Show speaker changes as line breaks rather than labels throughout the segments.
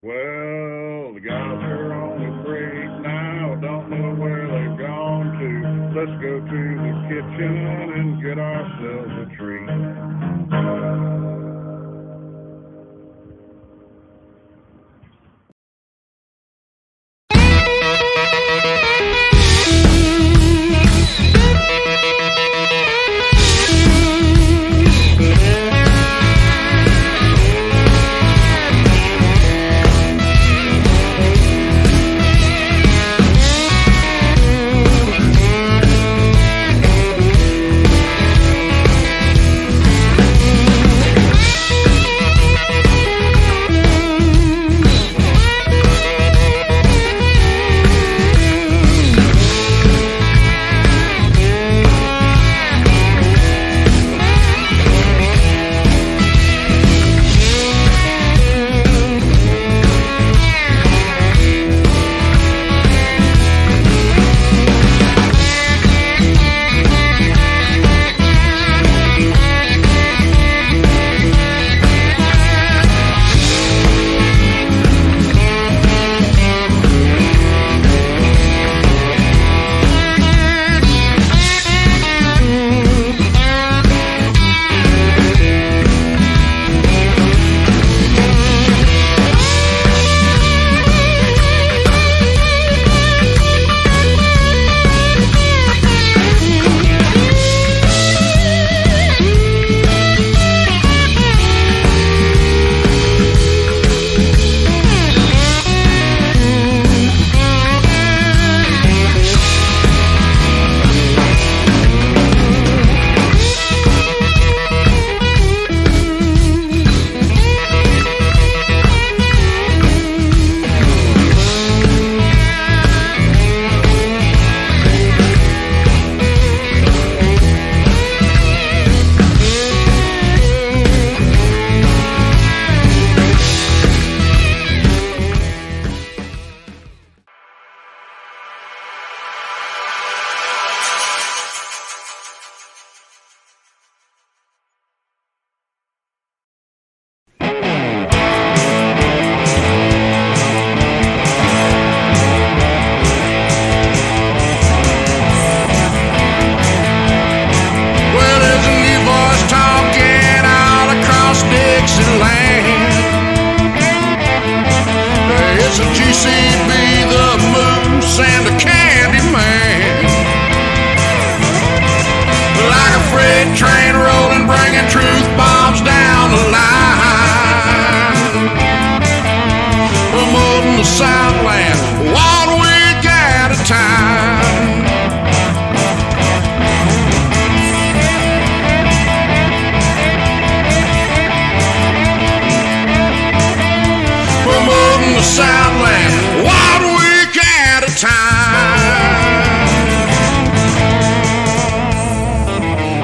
Well, the guys are on the break now, don't know where they've gone to. Let's go to the kitchen and get ourselves a treat.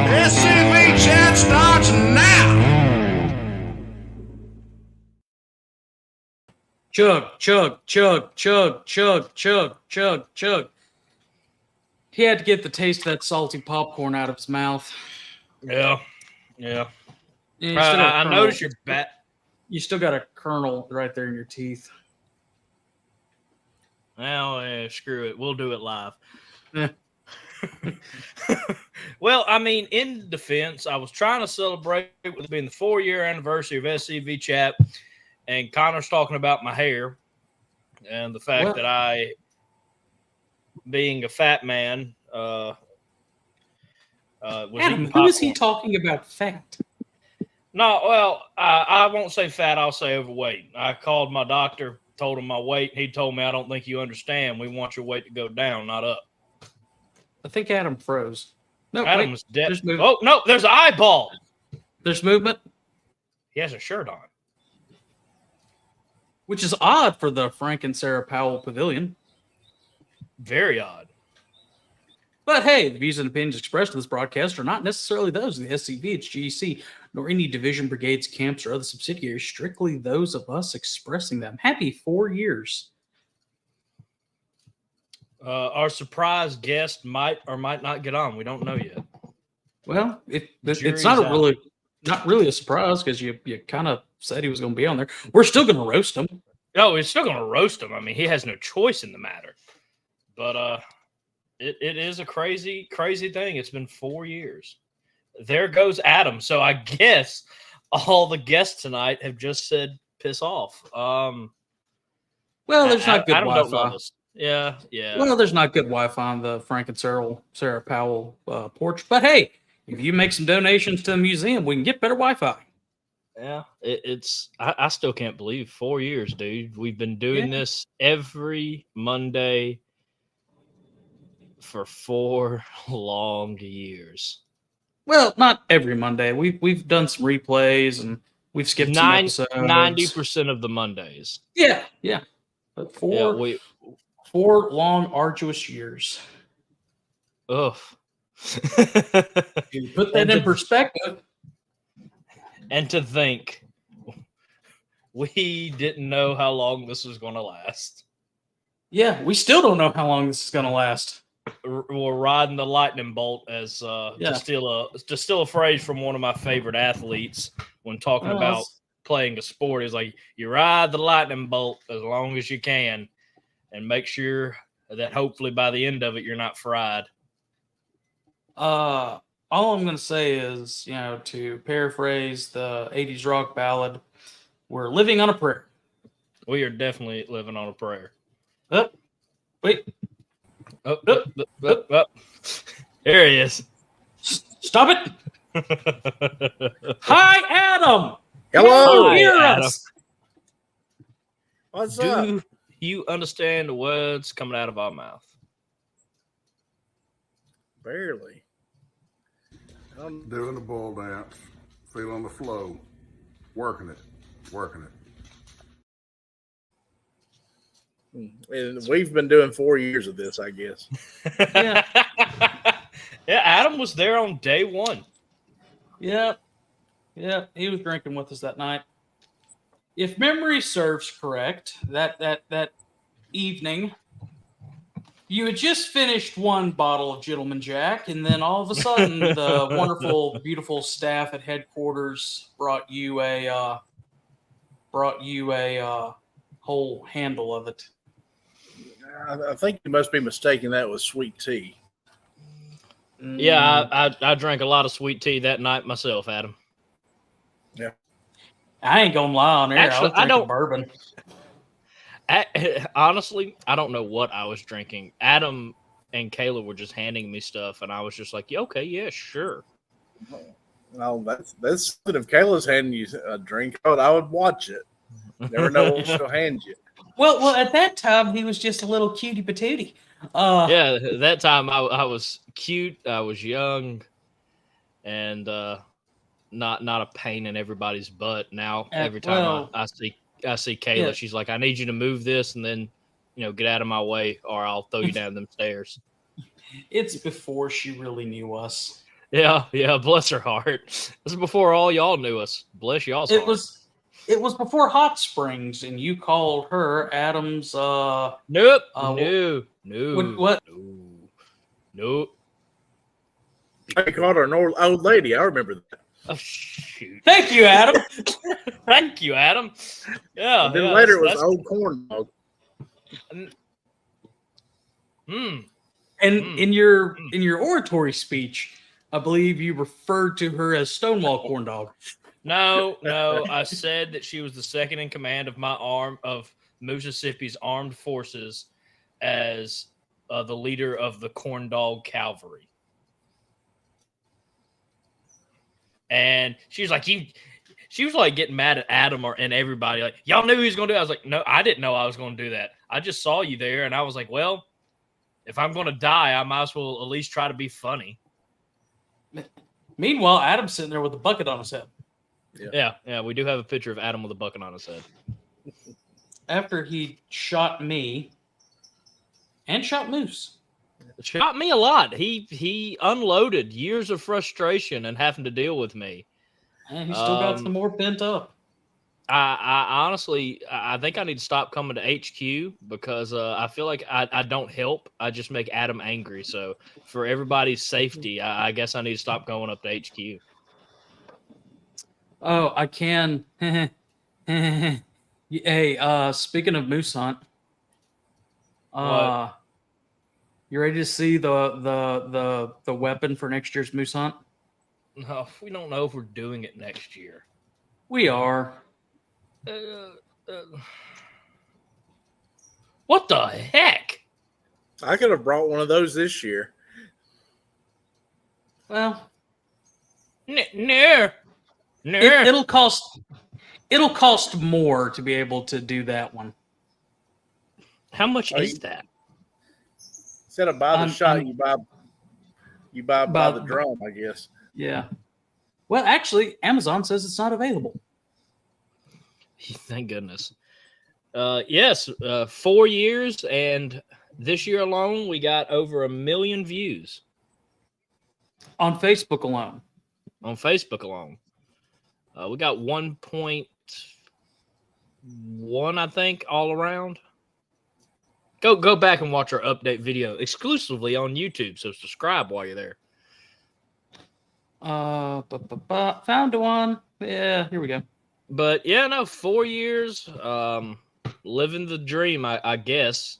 SCV CHAT starts now.
Chug, chug, chug, chug, chug, chug, chug, chug. He had to get the taste of that salty popcorn out of his mouth.
Yeah.
I
noticed your bat.
You still got a kernel right there in your teeth.
Well, screw it. We'll do it live.
Eh.
Well, I mean, in defense, I was trying to celebrate with being the 4-year anniversary of SCV CHAT, and Connor's talking about my hair and the fact that I, being a fat man, was
Adam, who is he talking about fat?
No, well, I won't say fat. I'll say overweight. I called my doctor, told him my weight. He told me, I don't think you understand. We want your weight to go down, not up.
I think Adam froze. No,
Adam's dead. Oh, no, there's an eyeball.
There's movement.
He has a shirt on.
Which is odd for the Frank and Sarah Powell Pavilion.
Very odd.
But hey, the views and opinions expressed in this broadcast are not necessarily those of the SCV, its GC, nor any division, brigades, camps, or other subsidiaries, strictly those of us expressing them. Happy 4 years.
Our surprise guest might or might not get on. We don't know yet.
Well, it's not really a surprise because you kind of said he was going to be on there. We're still going to roast him.
No, he's still gonna roast him. I mean, he has no choice in the matter. But it is a crazy thing. It's been 4 years. There goes Adam. So I guess all the guests tonight have just said piss off.
Well, there's not good
Adam don't know
Wi-Fi.
this. Yeah.
Well, there's not good Wi-Fi on the Frank and Sarah Powell porch. But hey, if you make some donations to the museum, we can get better Wi-Fi.
Yeah, I still can't believe 4 years, dude. We've been doing this every Monday for 4 long years.
Well, not every Monday. We've done some replays and we've skipped some episodes.
90% of the Mondays.
Yeah. But four long, arduous years.
Ugh.
You put that in perspective.
And to think, we didn't know how long this was going to last.
Yeah, we still don't know how long this is going to last.
We're riding the lightning bolt, as to steal a phrase from one of my favorite athletes when talking about playing a sport. Is like, you ride the lightning bolt as long as you can, and make sure that hopefully by the end of it you're not fried.
All I'm going to say is, to paraphrase the 80s rock ballad, we're living on a prayer.
We are definitely living on a prayer.
Wait.
Up. There he is.
Stop it. Hi, Adam.
Hello.
Hear
Adam.
us.
What's up?
Do you understand the words coming out of our mouth?
Barely.
Doing the bull dance, feeling the flow, working it.
And we've been doing 4 years of this, I guess.
Yeah. Yeah, Adam was there on day one.
Yeah, he was drinking with us that night. If memory serves correct, that evening, you had just finished one bottle of Gentleman Jack, and then all of a sudden, the wonderful, beautiful staff at headquarters brought you a whole handle of it.
I think you must be mistaking that with sweet tea.
Yeah, I drank a lot of sweet tea that night myself, Adam.
Yeah.
I ain't gonna lie on air.
Actually,
I was drinking bourbon.
Honestly, I don't know what I was drinking. Adam and Kayla were just handing me stuff, and I was just like, okay, yeah, sure.
Well, that's good. If Kayla's handing you a drink, I would watch it. Never know what she'll hand you.
Well, at that time, he was just a little cutie patootie.
Yeah, that time I was cute, I was young, and not a pain in everybody's butt. Now every time I see Kayla, she's like, I need you to move this and then get out of my way or I'll throw you down them stairs.
It's before she really knew us.
Yeah, bless her heart. This is before all y'all knew us. Bless y'all's heart.
It was before Hot Springs, and you called her Adam's.
Nope. No.
What?
Nope.
I called her an old lady. I remember that.
Oh shoot!
Thank you, Adam.
Thank you, Adam. Yeah.
And then later it was old corn dog.
And in your oratory speech, I believe you referred to her as Stonewall Corn Dog.
No. I said that she was the second in command of Mississippi's armed forces as the leader of the Corn Dog Cavalry. And she was like, getting mad at Adam and everybody. Like, y'all knew he was going to do it. I was like, no, I didn't know I was going to do that. I just saw you there. And I was like, well, if I'm going to die, I might as well at least try to be funny.
Meanwhile, Adam's sitting there with a bucket on his head.
Yeah. We do have a picture of Adam with a bucket on his head.
After he shot me and shot Moose.
Shot me a lot. He unloaded years of frustration and having to deal with me.
And he still got some more pent up.
I honestly, I think I need to stop coming to HQ because I feel like I don't help. I just make Adam angry. So for everybody's safety, I guess I need to stop going up to HQ.
Oh, I can. Hey, speaking of moose hunt,
What?
you ready to see the weapon for next year's moose hunt?
No, we don't know if we're doing it next year.
We are.
Uh, uh, what the heck?
I could have brought one of those this year.
Well,
No.
it'll cost more to be able to do that one.
How much
Are
is
you-
that?
Instead of buy the shot, you buy the
Buy-
drum, I guess.
Yeah. Well, actually, Amazon says it's not available.
Thank goodness. Yes, 4 years, and this year alone, we got over 1 million views
On Facebook alone.
on Facebook alone. We got 1.1, I think, all around. Go back and watch our update video exclusively on YouTube. So subscribe while you're there.
Found one. Yeah, here we go.
But yeah, no, 4 years, living the dream, I guess.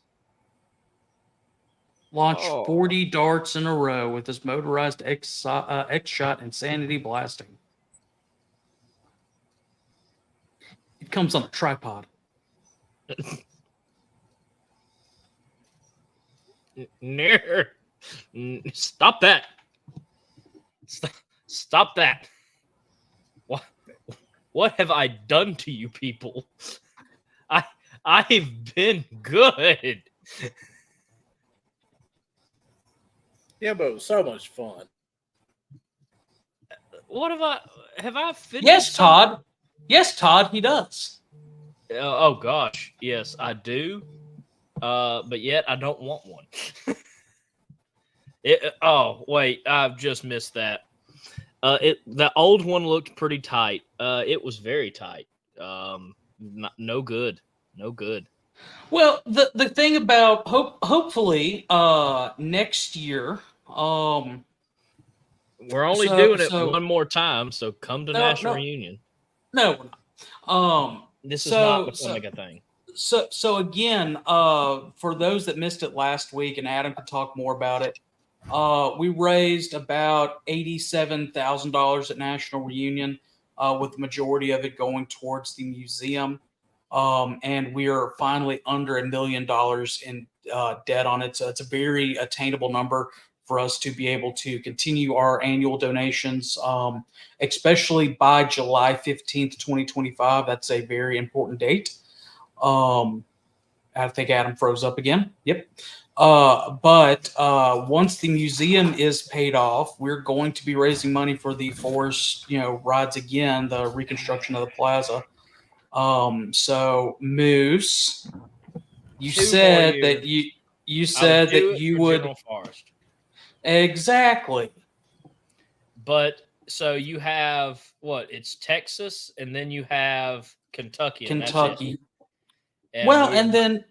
Launched
Oh.
40 darts in a row with this motorized X-Shot Insanity blasting. It comes on a tripod.
Stop that! Stop that! What have I done to you people? I've been good.
Yeah, but it was so much fun.
What have I finished?
Yes, Todd. Yes, Todd, he does.
Oh gosh, yes, I do. But yet I don't want one. Oh wait, I've just missed that. The old one looked pretty tight. It was very tight. No good. No good.
Well, the thing about hopefully next year,
We're only
So-
doing it
so-
one more time, so come to
No,
National
no.
Reunion.
no, we're not.
This is
So-
not becoming a thing.
So again, for those that missed it last week, and Adam could talk more about it, we raised about $87,000 at National Reunion, with the majority of it going towards the museum. And we are finally under $1 million in debt on it. So it's a very attainable number for us to be able to continue our annual donations, especially by July 15th, 2025. That's a very important date. I think Adam froze up again. Yep. But once the museum is paid off, we're going to be raising money for the forest, rides again, the reconstruction of the plaza. So Moose, you
2 more
said
years.
that you
I would
said
do
that
it
you
for
would
General Forest.
exactly.
But so you have what? It's Texas, and then you have Kentucky. And that's it.
Kentucky.
And
Well,
we-
and then,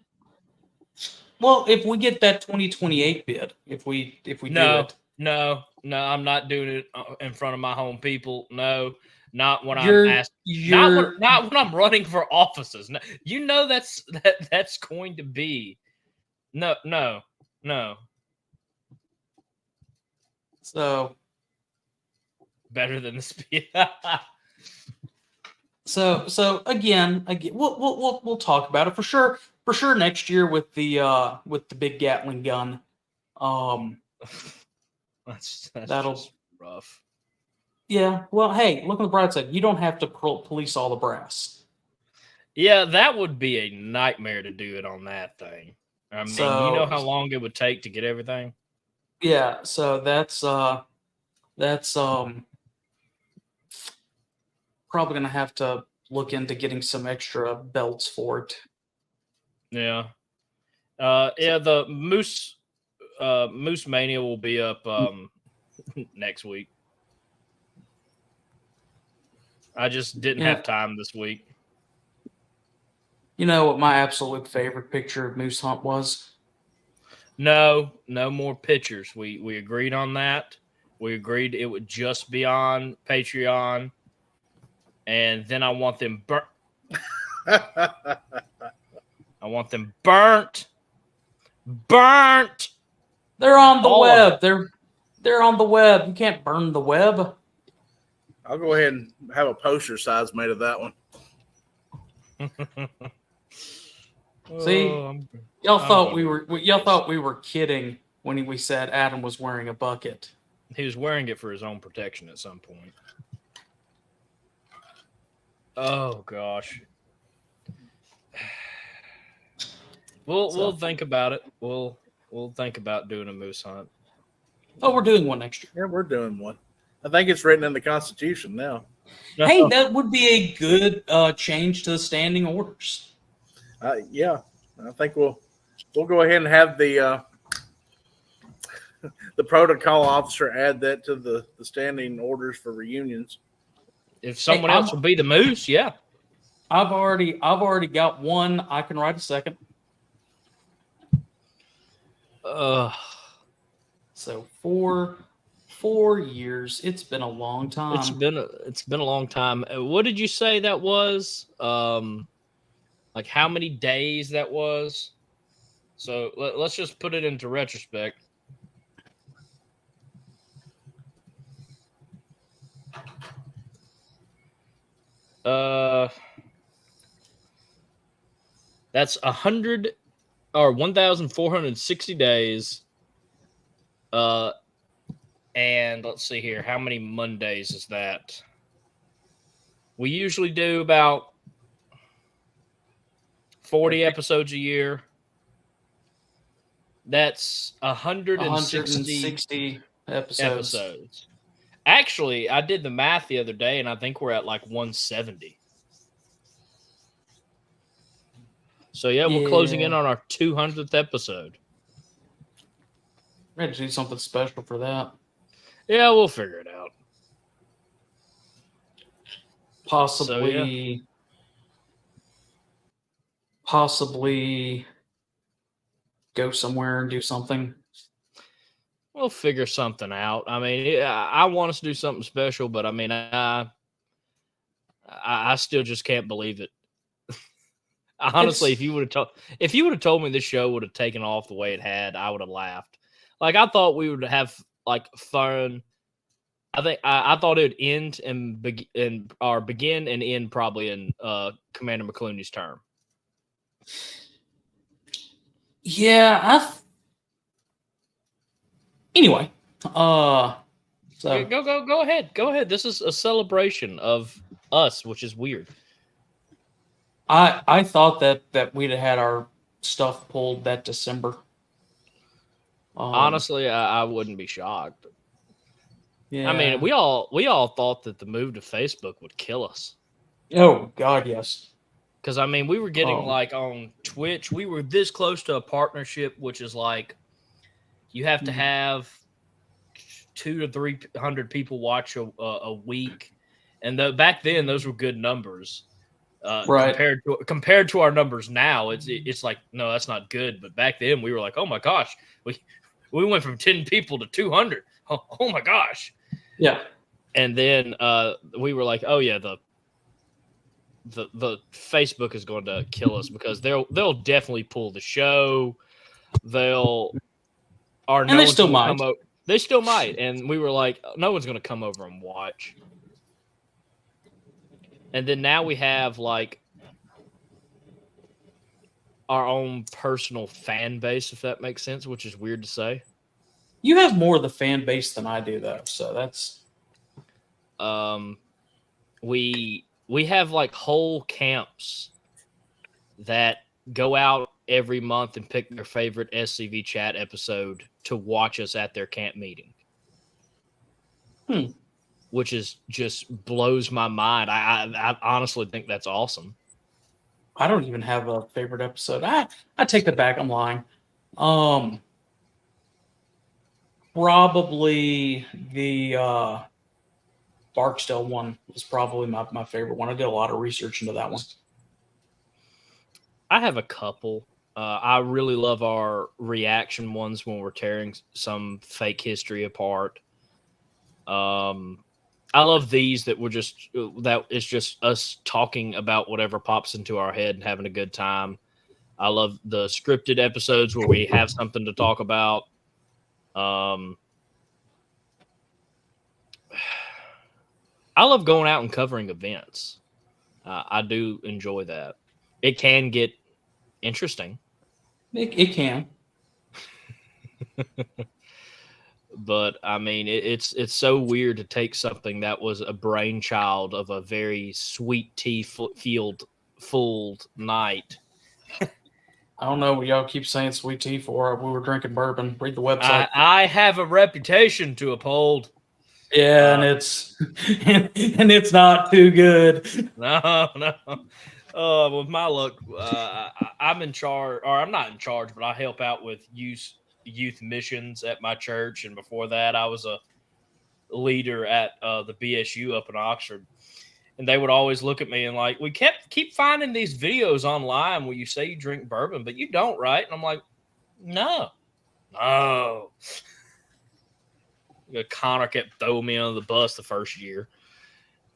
if we get that 2028 bid, if we do
no,
it,
no, I'm not doing it in front of my home people. No, not when
you're
I'm asked.
you're
Not when I'm running for offices. No, that's going to be no.
so
Better than the speed.
So again, we'll talk about it for sure next year with the big Gatling gun.
That's
That'll-
just rough.
Yeah. Well, hey, look on the bright side. You don't have to police all the brass.
Yeah, that would be a nightmare to do it on that thing. I mean, you know how long it would take to get everything?
Yeah. So that's probably gonna have to look into getting some extra belts for it.
Yeah. Yeah, the Moose Mania will be up next week. I just didn't
Yeah.
have time this week.
You know what my absolute favorite picture of Moose Hunt was?
No more pictures. We agreed on that. We agreed it would just be on Patreon. And then I want them I want them burnt. Burnt.
They're on the
All of
web. They're on the web. You can't burn the web.
I'll go ahead and have a poster size made of that one.
See,
Oh,
y'all
I'm
thought
gonna-
we were kidding when we said Adam was wearing a bucket.
He was wearing it for his own protection at some point. Oh gosh. We'll think about it. We'll think about doing a moose hunt.
Oh, we're doing one next year.
Yeah, we're doing one. I think it's written in the Constitution now.
Hey, that would be a good change to the standing orders.
Yeah, I think we'll go ahead and have the the protocol officer add that to the standing orders for reunions.
If someone else will be the moose, yeah.
I've already got one. I can write a second. So 4 years. It's been a long time.
It's been a long time. What did you say that was? Like how many days that was? So let's just put it into retrospect. That's 100 or 1,460 days. And let's see here. How many Mondays is that? We usually do about 40 episodes a year. That's 160 episodes. Actually, I did the math the other day, and I think we're at like 170. So, yeah, we're closing in on our 200th episode.
We had to do something special for that.
Yeah, we'll figure it out.
Possibly go somewhere and do something.
We'll figure something out. I mean, I want us to do something special, but I mean, I still just can't believe it. Honestly, if you would have told me this show would have taken off the way it had, I would have laughed. Like I thought we would have like fun. I thought it would end and begin and end probably in Commander McClooney's term.
Yeah. Anyway, so
go ahead. Go ahead. This is a celebration of us, which is weird.
I thought that we'd have had our stuff pulled that December.
Honestly, I wouldn't be shocked.
Yeah.
I mean, we all thought that the move to Facebook would kill us.
Oh God, yes.
Because I mean, we were getting like on Twitch, we were this close to a partnership, which is like you have to have 200 to 300 people watch a week, and back then those were good numbers.
Right.
Compared to our numbers now, it's like no, that's not good. But back then we were like, oh my gosh, we went from 10 people to 200. Oh my gosh.
Yeah.
And then we were like, oh yeah, the Facebook is going to kill us because they'll definitely pull the show. They still might. They still might. And we were like, no one's going to come over and watch. And then now we have like our own personal fan base, if that makes sense, which is weird to say.
You have more of the fan base than I do, though. So that's
we have like whole camps that go out every month and pick their favorite SCV chat episode to watch us at their camp meeting. Which is just blows my mind. I honestly think that's awesome.
I don't even have a favorite episode. I take that back. I'm lying. Probably the Barksdale one was probably my favorite one. I did a lot of research into that one.
I have a couple. I really love our reaction ones when we're tearing some fake history apart. I love these that we're just that it's just us talking about whatever pops into our head and having a good time. I love the scripted episodes where we have something to talk about. I love going out and covering events. I do enjoy that. It can get interesting.
It can.
But I mean, it's so weird to take something that was a brainchild of a very sweet tea filled night.
I don't know what y'all keep saying sweet tea for. We were drinking bourbon. Read the website.
I have a reputation to uphold.
Yeah, and it's and it's not too good.
No. With my luck, I'm in charge, or I'm not in charge, but I help out with youth missions at my church, and before that, I was a leader at the BSU up in Oxford. And they would always look at me and like, we keep finding these videos online where you say you drink bourbon, but you don't, right? And I'm like, no. Connor kept throwing me under the bus the first year.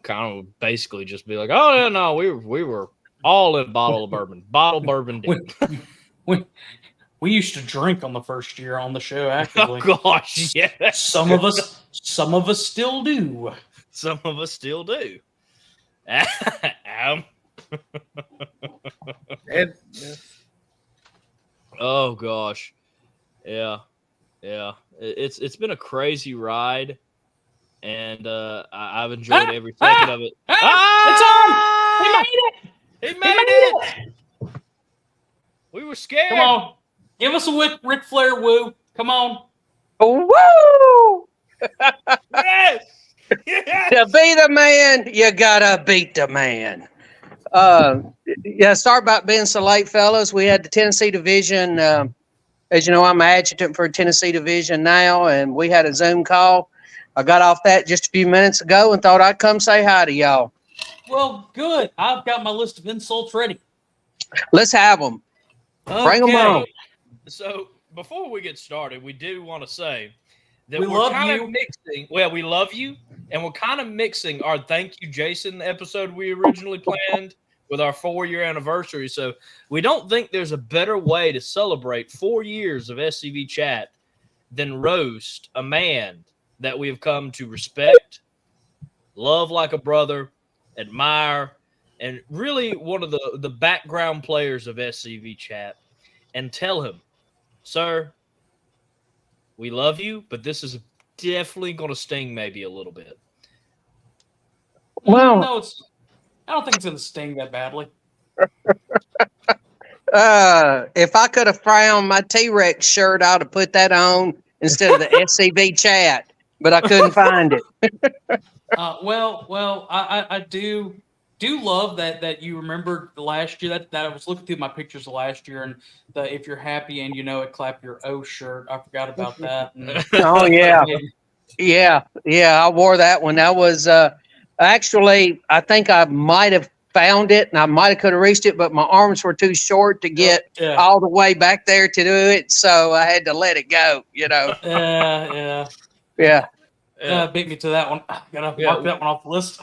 Connor would basically just be like, oh, yeah, no, we were all in a bottle of bourbon. Bottle bourbon deep.
We used to drink on the first year on the show, actively.
Oh, gosh, yeah.
Some of us still do.
Some of us still do. And, oh gosh, yeah. It's been a crazy ride, and I've enjoyed every second of it.
It's on! He made it!
He made it! We were scared.
Come on, give us a Ric Flair woo. Come on.
Woo!
Yes! Yes!
To be the man, you gotta beat the man. Sorry about being so late, fellas. We had the Tennessee division. As you know, I'm an adjutant for Tennessee division now, and we had a Zoom call. I got off that just a few minutes ago and thought I'd come say hi to y'all.
Well, good. I've got my list of insults ready.
Let's have them. Bring them on.
So before we get started, we do want to say that
We
we're
love
kind
you.
of mixing. Well, we love you, and we're kind of mixing our Thank You, Jason episode we originally planned with our 4-year anniversary. So we don't think there's a better way to celebrate 4 years of SCV Chat than roast a man that we have come to respect, love like a brother, admire, and really one of the background players of SCV Chat, and tell him, sir, we love you, but this is definitely going to sting maybe a little bit.
Well,
No, I don't think it's going to sting that badly.
if I could have found my T-Rex shirt, I'd have put that on instead of the SCV Chat, but I couldn't find it.
I do love that you remembered the last year. That I was looking through my pictures of last year, and the if you're happy and you know it, clap your O shirt. I forgot about that. And,
Oh yeah. I wore that one. That was actually, I think I might have found it, and I might have could have reached it, but my arms were too short to get all the way back there to do it, so I had to let it go. You know. Yeah.
Beat me to that one. Gotta mark that one off the list.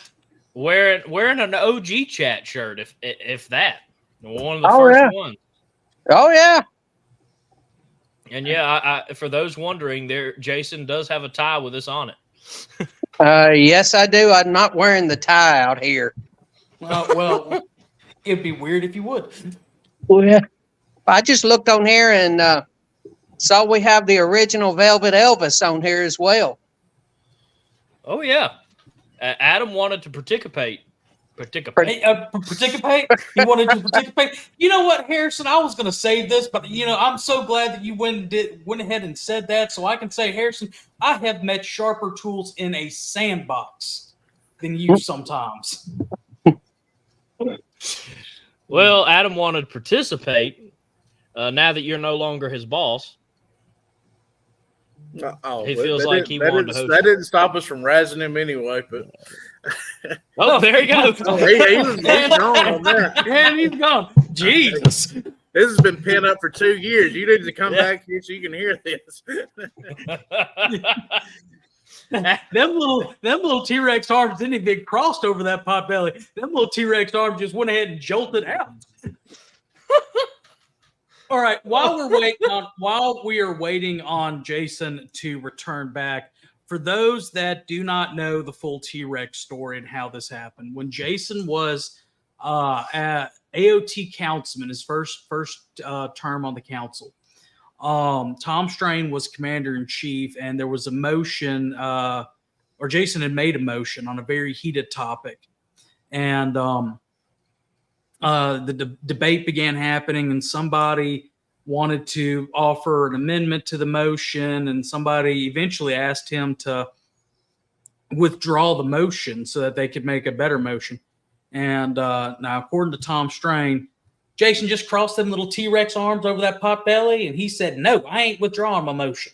Wearing an OG Chat shirt, if that, one of the first ones.
Oh yeah.
And I for those wondering, Jason does have a tie with us on it.
Yes, I do. I'm not wearing the tie out here.
Well, it'd be weird if you would.
Well, yeah. I just looked on here and saw we have the original Velvet Elvis on here as well.
Oh yeah, Adam wanted to participate.
Participate? You wanted to participate? You know what, Harrison? I was going to say this, but I'm so glad that you went ahead and said that, so I can say, Harrison, I have met sharper tools in a sandbox than you sometimes.
Well, Adam wanted to participate. Now that you're no longer his boss, he feels like he wanted to host.
That didn't stop us from razzing him anyway, but.
Oh, there you go.
He's gone on that.
Yeah, he's gone. Jesus.
This has been pent up for 2 years. You need to come back here so you can hear this.
them little T-Rex arms didn't even get crossed over that pot belly. Them little T-Rex arms just went ahead and jolted out. All right, while we are waiting on Jason to return back, for those that do not know the full T-Rex story and how this happened, when Jason was at AOT councilman, his first term on the council, Tom Strain was commander in chief, and there was a motion, or Jason had made a motion on a very heated topic, and the debate began happening, and somebody wanted to offer an amendment to the motion, and somebody eventually asked him to withdraw the motion so that they could make a better motion. And now, according to Tom Strain, Jason just crossed them little T-Rex arms over that pot belly, and he said, "No, I ain't withdrawing my motion."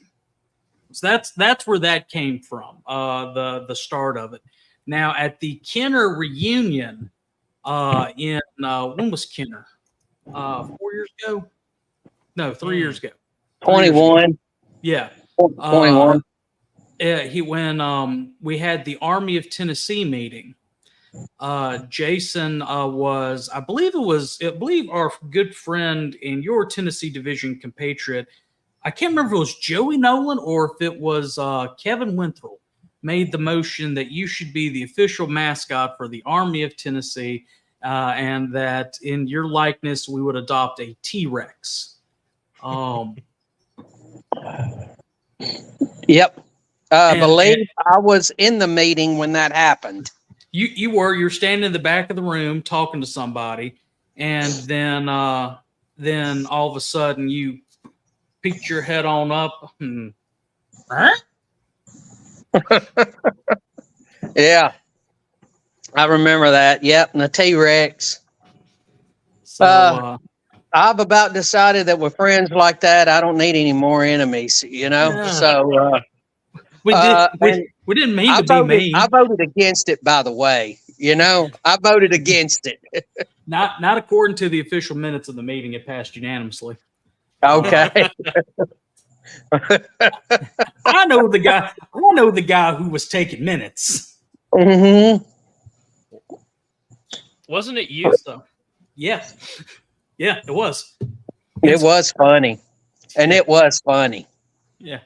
So that's where that came from, the start of it. Now, at the Kenner reunion, when was Kenner? 4 years ago? No, 3 years ago.
21.
Yeah.
21.
When we had the Army of Tennessee meeting, Jason was, I believe our good friend in your Tennessee division compatriot, I can't remember if it was Joey Nolan or if it was Kevin Winthrow, made the motion that you should be the official mascot for the Army of Tennessee, and that in your likeness we would adopt a T-Rex.
Yep. Believe I was in the meeting when that happened.
You're standing in the back of the room talking to somebody, and then all of a sudden you peeked your head on up.
Yeah, I remember that. Yep, and the T-Rex.
So
I've about decided that with friends like that, I don't need any more enemies.
Yeah.
So
we didn't mean to be mean.
I voted against it, by the way. I voted against it.
Not according to the official minutes of the meeting. It passed unanimously.
Okay.
I know the guy who was taking minutes.
Mm-hmm.
Wasn't it you?
So, yeah, it was.
It was funny, and it was funny.
Yeah.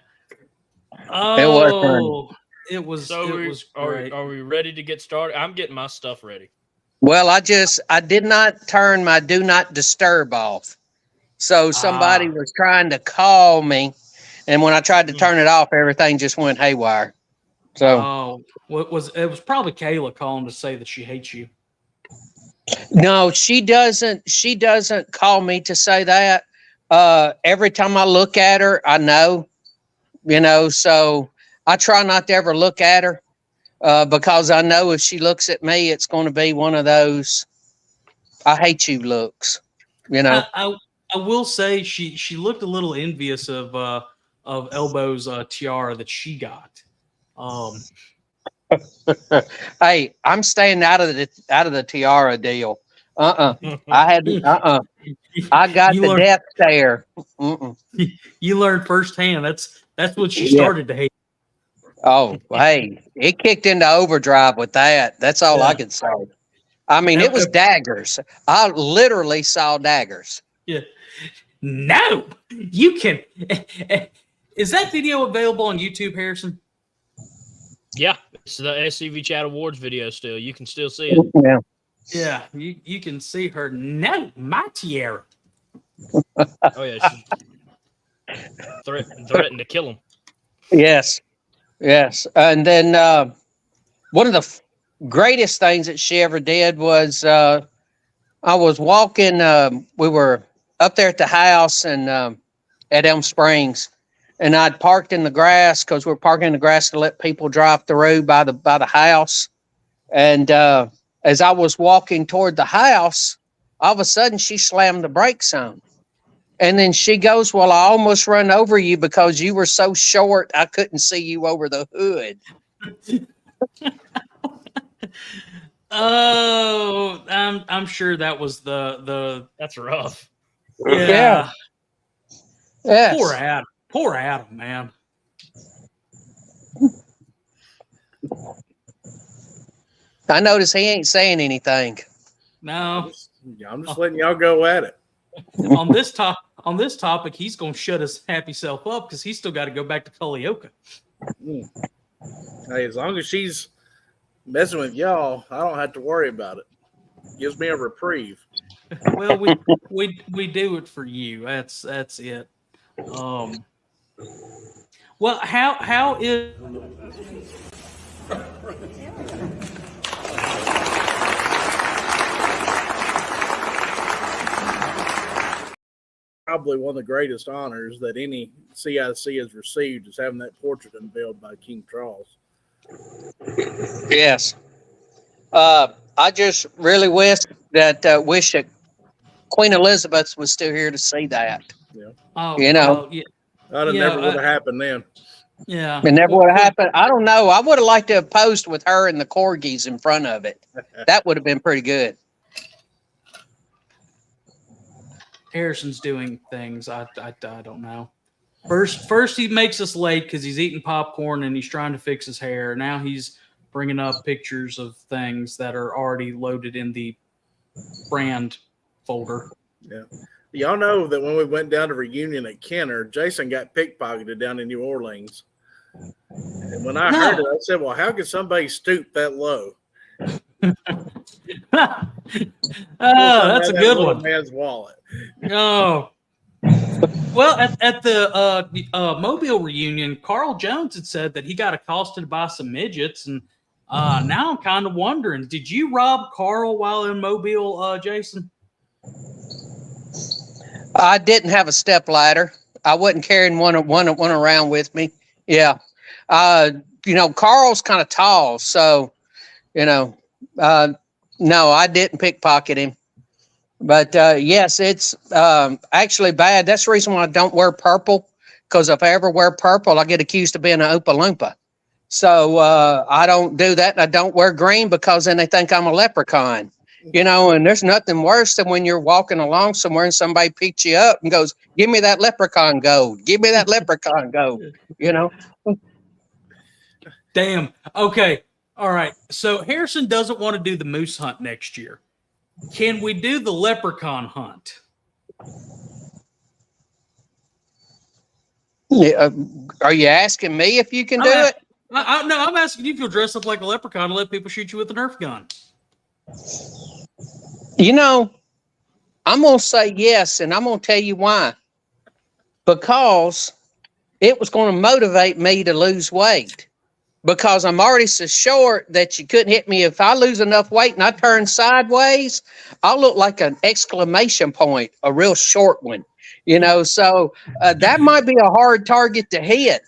It was funny.
It was.
So
it was great.
are we ready to get started? I'm getting my stuff ready.
Well, I did not turn my do not disturb off. So somebody was trying to call me, and when I tried to turn it off, everything just went haywire. So
it was probably Kayla calling to say that she hates you.
No, she doesn't. She doesn't call me to say that. Every time I look at her, I know, so I try not to ever look at her because I know if she looks at me, it's going to be one of those "I hate you" looks.
I will say she looked a little envious of Elbow's tiara that she got.
Hey, I'm staying out of the tiara deal. I got the death stare.
You learned firsthand. That's what she started to hate.
Oh, hey, it kicked into overdrive with that. That's all I can say. I mean, it was daggers. I literally saw daggers.
Yeah. No, you can. Is that video available on YouTube, Harrison?
Yeah, it's the SCV Chat Awards video still. You can still see it.
Yeah.
Yeah, you can see her. No, my tiara.
Oh, yeah. She threatened to kill him.
Yes. And then one of the greatest things that she ever did was I was walking. We were up there at the house and at Elm Springs, and I'd parked in the grass because we're parking in the grass to let people drive through by the house. And as I was walking toward the house, all of a sudden she slammed the brakes on. And then she goes, "Well, I almost run over you because you were so short I couldn't see you over the hood."
Oh, I'm sure that was the
That's rough.
yeah.
Yes.
Poor Adam, man.
I notice he ain't saying anything.
No.
I'm just letting y'all go at it.
on this topic, he's gonna shut his happy self up because he's still got to go back to Culleoka.
Hey, as long as she's messing with y'all, I don't have to worry about it. Gives me a reprieve.
Well, we do it for you. That's it. Well, how is
Probably one of the greatest honors that any CIC has received is having that portrait unveiled by King Charles.
Yes. I just really wish that Queen Elizabeth was still here to see that.
Oh,
You know.
well, yeah,
That never would have happened then.
yeah.
It never would have happened. I don't know. I would have liked to have posed with her and the corgis in front of it. That would have been pretty good.
Harrison's doing things. I don't know. First he makes us late because he's eating popcorn and he's trying to fix his hair. Now he's bringing up pictures of things that are already loaded in the brand folder.
Yeah. Y'all know that when we went down to reunion at Kenner, Jason got pickpocketed down in New Orleans. And when I heard it, I said, well, how could somebody stoop that low?
That's a good one.
Man's wallet.
Oh. Well, at the Mobile reunion, Carl Jones had said that he got accosted by some midgets, and now I'm kind of wondering, did you rob Carl while in Mobile, Jason?
I didn't have a step ladder. I wasn't carrying one around with me. Yeah. Carl's kind of tall, so, no, I didn't pickpocket him. But yes, it's actually bad. That's the reason why I don't wear purple, because if I ever wear purple, I get accused of being an Oompa Loompa. So I don't do that. And I don't wear green because then they think I'm a leprechaun. And there's nothing worse than when you're walking along somewhere and somebody picks you up and goes, give me that leprechaun gold. Give me that leprechaun gold,
Damn. Okay. All right. So Harrison doesn't want to do the moose hunt next year. Can we do the leprechaun hunt?
Yeah, are you asking me if you can do it?
No, I'm asking you if you'll dress up like a leprechaun and let people shoot you with a Nerf gun.
I'm going to say yes, and I'm going to tell you why. Because it was going to motivate me to lose weight. Because I'm already so short that you couldn't hit me. If I lose enough weight and I turn sideways, I'll look like an exclamation point, a real short one. So that might be a hard target to hit.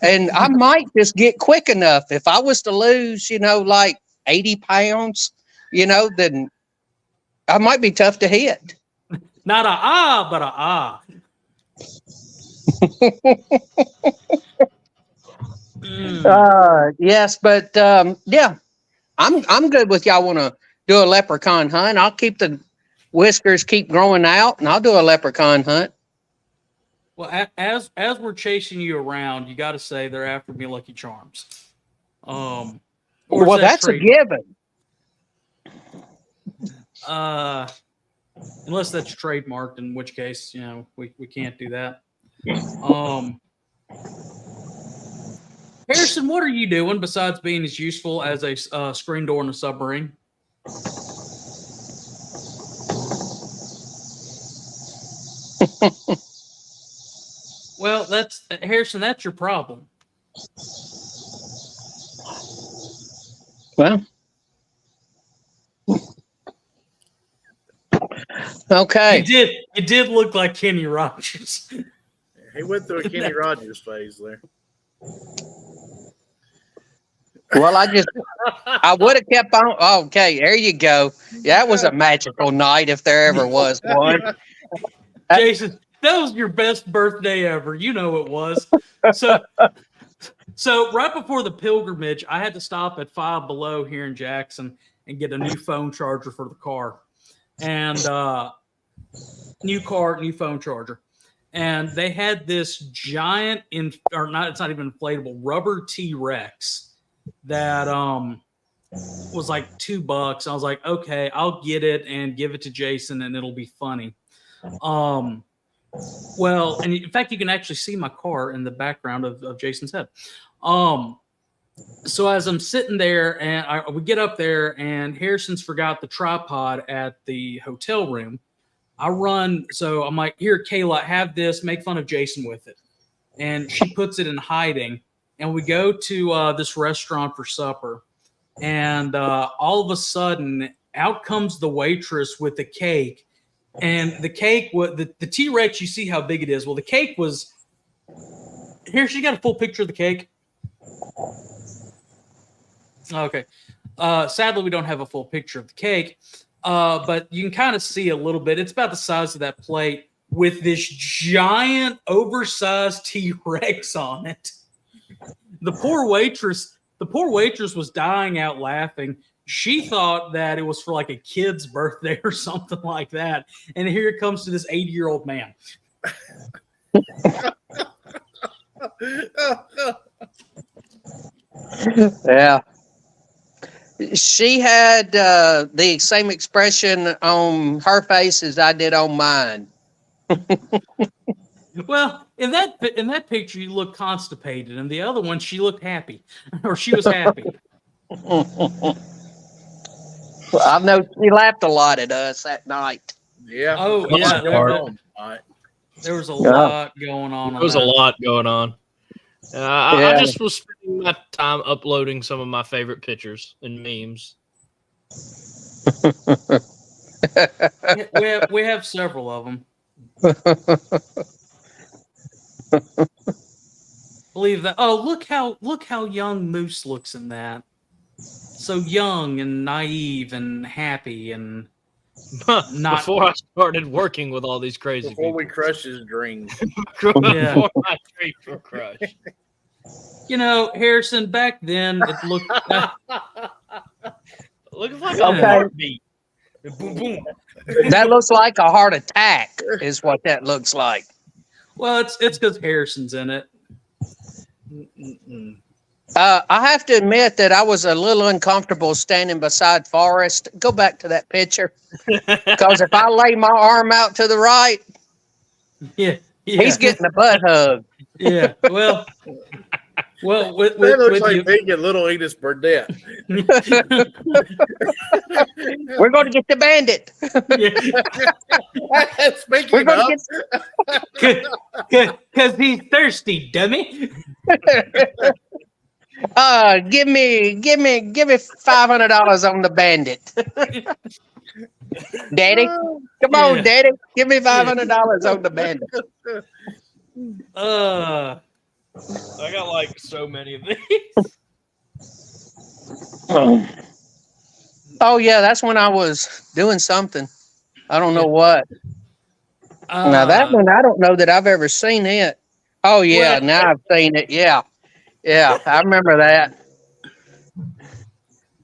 And I might just get quick enough. If I was to lose, like 80 pounds, then I might be tough to hit.
Not but a
Yes, but yeah, I'm good with y'all want to do a leprechaun hunt. I'll keep the whiskers keep growing out, and I'll do a leprechaun hunt.
Well, as we're chasing you around, you got to say they're after me Lucky Charms.
Well, that's a given.
Unless that's trademarked, in which case, we can't do that. Harrison, what are you doing besides being as useful as a screen door in a submarine? Well, Harrison, that's your problem.
Well, okay.
It did look like Kenny Rogers.
He went through a Kenny Rogers phase there.
Well, I would have kept on. Okay, there you go. Yeah, that was a magical night if there ever was one.
Jason, that was your best birthday ever. You know it was. So right before the pilgrimage, I had to stop at Five Below here in Jackson and get a new phone charger for the car. And new phone charger. And they had this giant, it's not even inflatable, rubber T-Rex that was like $2. I was like, okay, I'll get it and give it to Jason, and it'll be funny. Well, and in fact, you can actually see my car in the background of Jason's head. So as I'm sitting there, and we get up there, and Harrison's forgot the tripod at the hotel room. I run, so I'm like, here, Kayla, have this. Make fun of Jason with it. And she puts it in hiding. And we go to this restaurant for supper. And all of a sudden, out comes the waitress with the cake. And the cake, the T-Rex, you see how big it is. Well, the cake was, here, she got a full picture of the cake. Okay. Sadly, we don't have a full picture of the cake. But you can kind of see a little bit. It's about the size of that plate with this giant, oversized T-Rex on it. The poor waitress was dying out laughing. She thought that it was for like a kid's birthday or something like that. And here it comes to this 80-year-old man.
Yeah. She had the same expression on her face as I did on mine.
Well, in that picture, you look constipated, and the other one, she looked happy, or she was happy.
Well, I know she laughed a lot at us that night.
Yeah.
Oh, yeah. There was a lot going on.
There was a lot going on. I just was spending my time uploading some of my favorite pictures and memes.
We have several of them. Believe that. Oh, look how young Moose looks in that. So young and naive and happy and not.
Before I started working with all these crazy
Before
people.
we crush his dreams.
Before my dreams were crushed.
You know, Harrison, back then it looked.
Looks like a heartbeat. Boom, boom.
That looks like a heart attack is what that looks like.
Well, it's because Harrison's in it.
I have to admit that I was a little uncomfortable standing beside Forrest. Go back to that picture. Because if I lay my arm out to the right,
Yeah.
he's getting a butt hug.
Yeah. Well, with
That looks like
you,
big and little Edith Burdett.
We're going to get the bandit. We're
Speaking
going
of,
to get.
because he's thirsty, dummy.
Give me $500 on the bandit. Daddy, come on,
Yeah.
Daddy, give me $500 on the bandit.
I got like so many of these.
Oh yeah, that's when I was doing something. I don't know what. Now that one, I don't know that I've ever seen it. Oh yeah,
Well-
now I've seen it. Yeah, I remember that.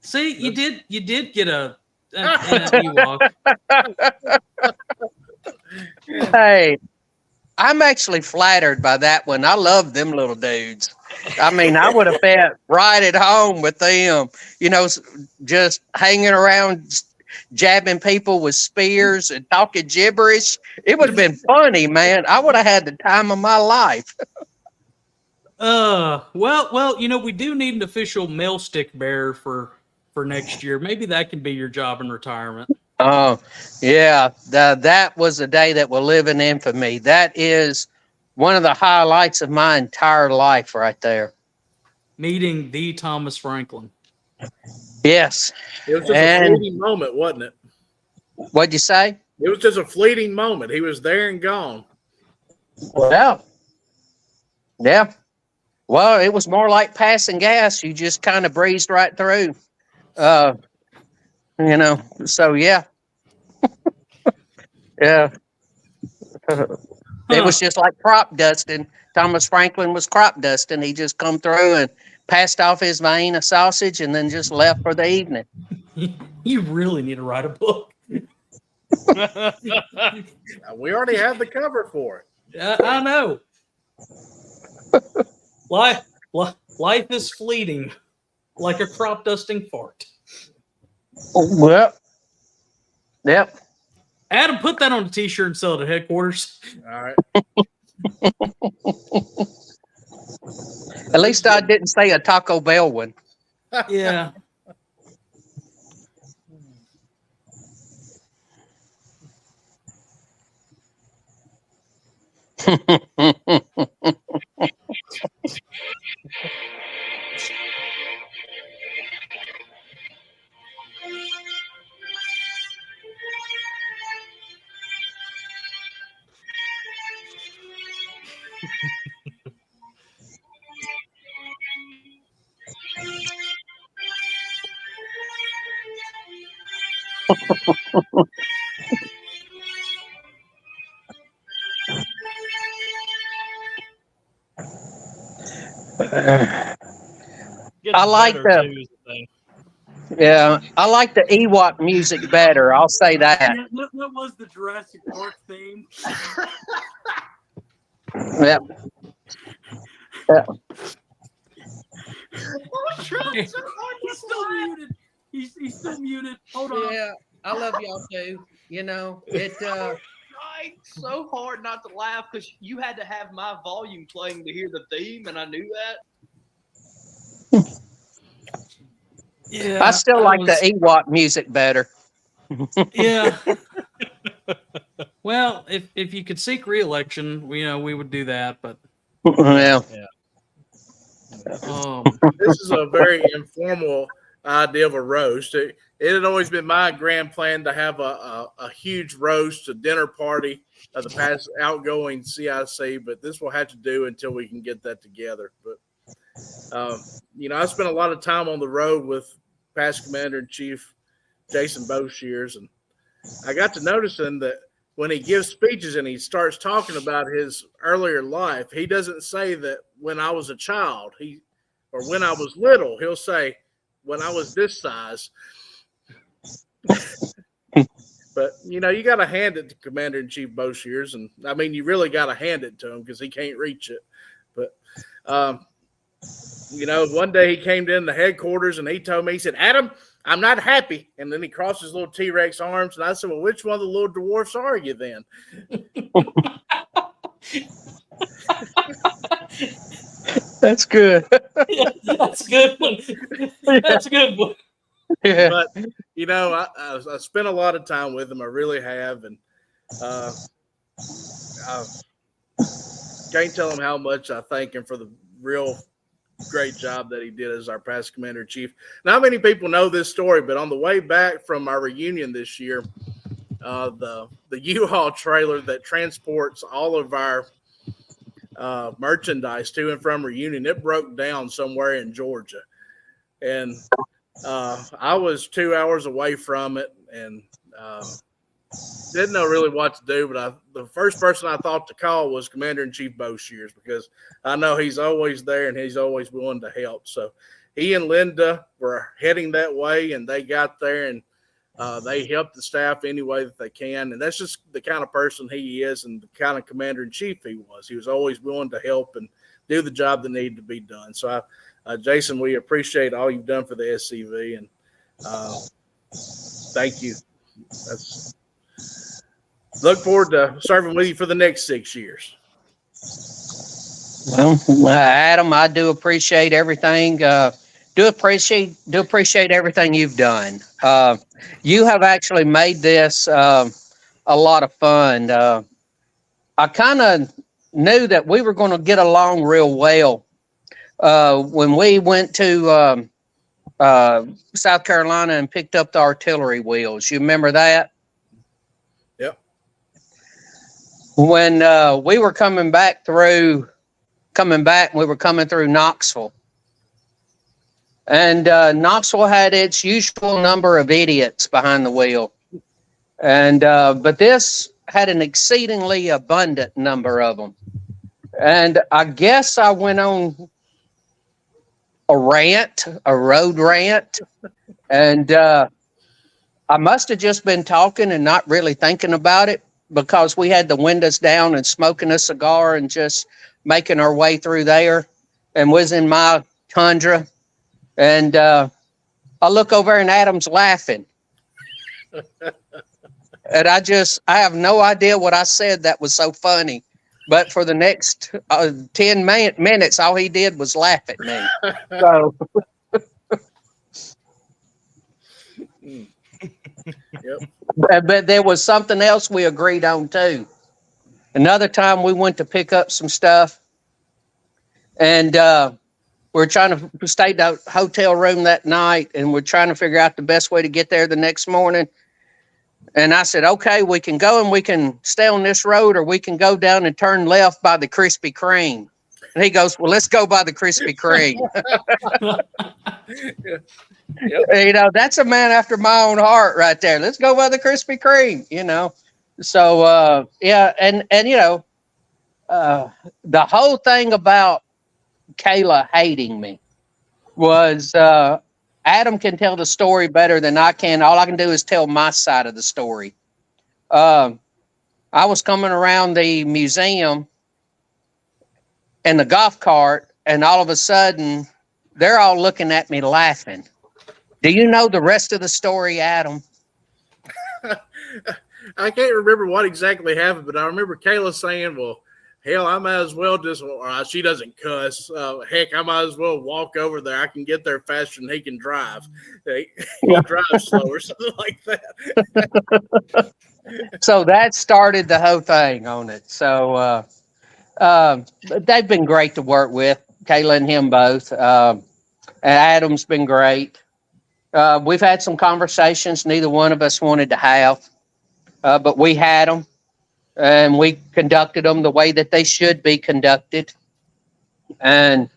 See, you did get an Ewok.
Hey, I'm actually flattered by that one. I love them little dudes. I mean, I would have felt right at home with them, you know, just hanging around, jabbing people with spears and talking gibberish. It would have been funny, man. I would have had the time of my life.
Well, you know, we do need an official mail stick bearer for next year. Maybe that can be your job in retirement.
Oh, yeah. That was a day that will live in infamy. That is one of the highlights of my entire life right there.
Meeting the Thomas Franklin.
Yes.
it was just
And-
a fleeting moment, wasn't it?
What'd you say?
It was just a fleeting moment. He was there and gone.
Well, yeah. Well, it was more like passing gas. You just kind of breezed right through. You know, so yeah. Yeah. It was just like crop dusting. Thomas Franklin was crop dusting. He just come through and passed off his vein of sausage and then just left for the evening.
You really need to write a book.
We already have the cover for it.
I know. Life is fleeting, like a crop dusting fart.
Well, yep.
Adam, put that on a t-shirt and sell it at headquarters.
All right.
At least I didn't say a Taco Bell one.
Yeah.
Gets
I like
better,
the-
too, is the thing.
Yeah, I like the Ewok music better. I'll say that.
Yeah, that was the Jurassic Park theme.
Yep. Yep.
He's still muted. He's still muted. Hold on.
Yeah, I love y'all too. You know, it.
Tried so hard not to laugh because you had to have my volume playing to hear the theme, and I knew that.
Yeah,
I still like the Ewok music better.
Yeah. Well, if you could seek re-election, we would do that. But
Yeah.
This is a very informal idea of a roast. It had always been my grand plan to have a huge roast, a dinner party of the past outgoing CIC, but this will have to do until we can get that together. But, I spent a lot of time on the road with past Commander-in-Chief Jason Boshers, and I got to noticing that when he gives speeches and he starts talking about his earlier life, he doesn't say that when I was a child, or when I was little. He'll say, when I was this size. But, you got to hand it to Commander-in-Chief Boshers. And, I mean, you really got to hand it to him because he can't reach it. But, one day he came in the headquarters and he told me, he said, Adam, I'm not happy. And then he crossed his little T-Rex arms. And I said, well, which one of the little dwarfs are you then?
That's good.
yeah, that's a good one. That's a good one.
Yeah.
But, I spent a lot of time with him. I really have. And I can't tell him how much I thank him for the real great job that he did as our past Commander-in-Chief. Not many people know this story, but on the way back from our reunion this year, the U-Haul trailer that transports all of our merchandise to and from reunion, it broke down somewhere in Georgia. And I was 2 hours away from it and didn't know really what to do, but the first person I thought to call was Commander-in-Chief Boshers because I know he's always there and he's always willing to help. So he and Linda were heading that way, and they got there, and they helped the staff any way that they can. And that's just the kind of person he is and the kind of Commander-in-Chief he was. He was always willing to help and do the job that needed to be done. So, Jason, we appreciate all you've done for the SCV, and thank you. Look forward to serving with you for the next 6 years.
Well, Adam, I do appreciate everything. Do appreciate everything you've done. You have actually made this a lot of fun. I kind of knew that we were going to get along real well when we went to South Carolina and picked up the artillery wheels. You remember that?
Yep.
When we were coming back, we were coming through Knoxville. And Knoxville had its usual number of idiots behind the wheel. And but this had an exceedingly abundant number of them. And I guess I went on a road rant. And I must have just been talking and not really thinking about it because we had the windows down and smoking a cigar and just making our way through there and was in my Tundra. And all I look over and Adam's laughing. And I have no idea what I said that was so funny. But for the next 10 minutes, all he did was laugh at me. So, but there was something else we agreed on too. Another time we went to pick up some stuff, and we're trying to stay in the hotel room that night, and we're trying to figure out the best way to get there the next morning. And I said, okay, we can go and we can stay on this road, or we can go down and turn left by the Krispy Kreme. And he goes, well, let's go by the Krispy Kreme. You know, that's a man after my own heart right there. Let's go by the Krispy Kreme, you know. So, yeah, and you know, the whole thing about Kayla hating me was Adam can tell the story better than I can. All I can do is tell my side of the story. I was coming around the museum in the golf cart, and all of a sudden, they're all looking at me laughing. Do you know the rest of the story, Adam?
I can't remember what exactly happened, but I remember Kayla saying, well, hell, I might as well just, or she doesn't cuss. Heck, I might as well walk over there. I can get there faster than he can drive. He drives slow or something like that.
So that started the whole thing on it. So they've been great to work with, Kayla and him both. And Adam's been great. We've had some conversations neither one of us wanted to have, but we had them. And we conducted them the way that they should be conducted. And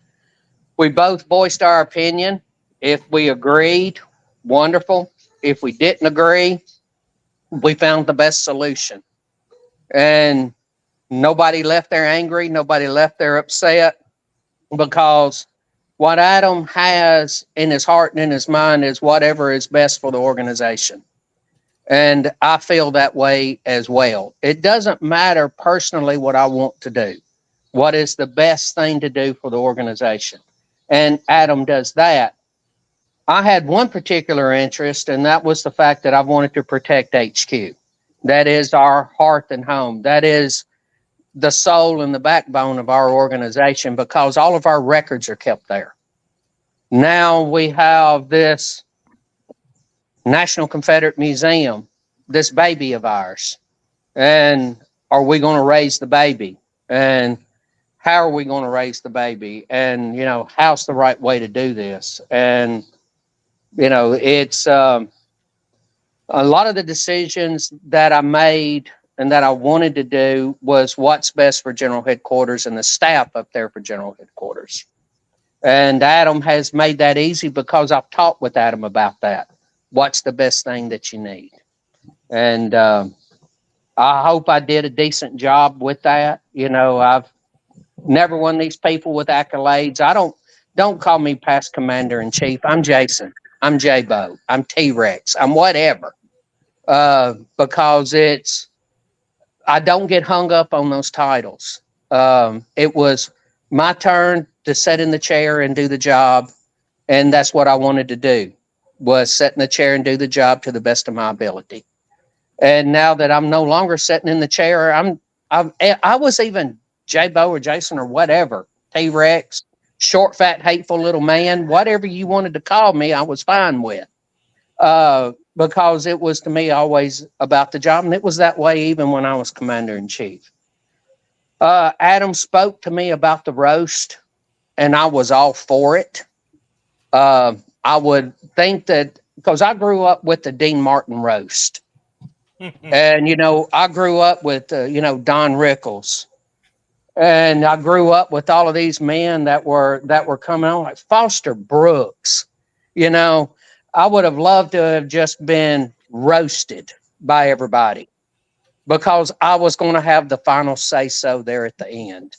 we both voiced our opinion. If we agreed, wonderful. If we didn't agree, we found the best solution. And nobody left there angry. Nobody left there upset, because what Adam has in his heart and in his mind is whatever is best for the organization. And I feel that way as well. It doesn't matter personally what I want to do. What is the best thing to do for the organization? And Adam does that. I had one particular interest, and that was the fact that I wanted to protect HQ. That is our hearth and home. That is the soul and the backbone of our organization, because all of our records are kept there. Now we have this National Confederate Museum, this baby of ours. And are we going to raise the baby? And how are we going to raise the baby? And, you know, how's the right way to do this? And, you know, it's a lot of the decisions that I made and that I wanted to do was what's best for General Headquarters and the staff up there for General Headquarters. And Adam has made that easy, because I've talked with Adam about that. What's the best thing that you need? And I hope I did a decent job with that. You know, I've never won these people with accolades. Don't call me past commander in chief. I'm Jason. I'm J-Bo. I'm T-Rex. I'm whatever. Because I don't get hung up on those titles. It was my turn to sit in the chair and do the job. And that's what I wanted to do, was sit in the chair and do the job to the best of my ability. And now that I'm no longer sitting in the chair, I was even J-Bo or Jason or whatever, T-Rex, short, fat, hateful little man, whatever you wanted to call me, I was fine with. Because it was to me always about the job. And it was that way even when I was commander in chief. Adam spoke to me about the roast, and I was all for it. I would think that, because I grew up with the Dean Martin roast. And, you know, I grew up with, you know, Don Rickles. And I grew up with all of these men that were coming on, like Foster Brooks. You know, I would have loved to have just been roasted by everybody, because I was going to have the final say so there at the end.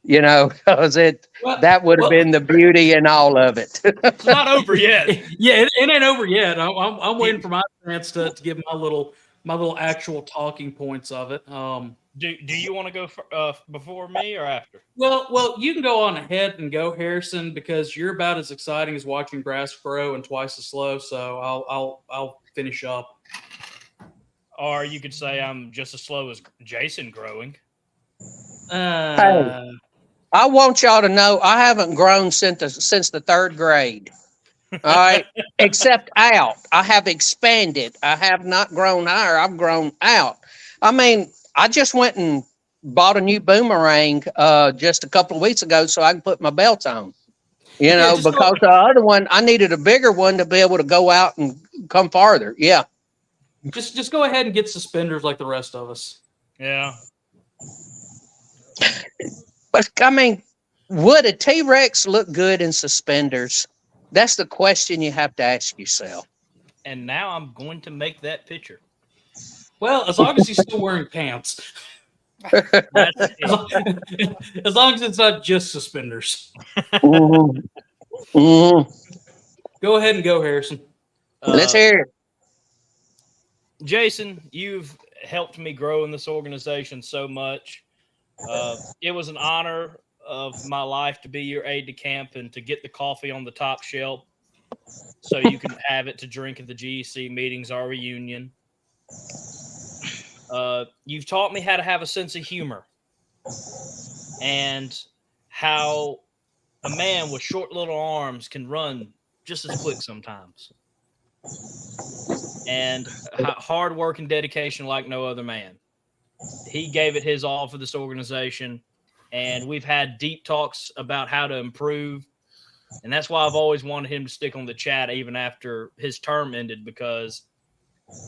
You know, because that would have been the beauty in all of it.
It's not over yet.
Yeah, it ain't over yet. I'm waiting for my chance to give my little actual talking points of it.
Do you want to go before me or after?
Well, you can go on ahead and go, Harrison, because you're about as exciting as watching grass grow and twice as slow. So I'll finish up.
Or you could say I'm just as slow as Jason growing.
Hey, I want y'all to know I haven't grown since the third grade. All right, except out. I have expanded. I have not grown higher. I've grown out. I mean, I just went and bought a new boomerang just a couple of weeks ago so I can put my belt on. You know, because the other one, I needed a bigger one to be able to go out and come farther. Yeah.
Just go ahead and get suspenders like the rest of us.
Yeah.
But I mean, would a T-Rex look good in suspenders? That's the question you have to ask yourself.
And now I'm going to make that picture.
Well, as long as he's still wearing pants.
That's
As long as it's not just suspenders.
Mm-hmm.
Go ahead and go, Harrison.
Let's hear it.
Jason, you've helped me grow in this organization so much. It was an honor of my life to be your aide de camp and to get the coffee on the top shelf so you can have it to drink at the GEC meetings, our reunion. You've taught me how to have a sense of humor and how a man with short little arms can run just as quick sometimes. And hard work and dedication like no other man. He gave it his all for this organization, and we've had deep talks about how to improve. And that's why I've always wanted him to stick on the chat even after his term ended, because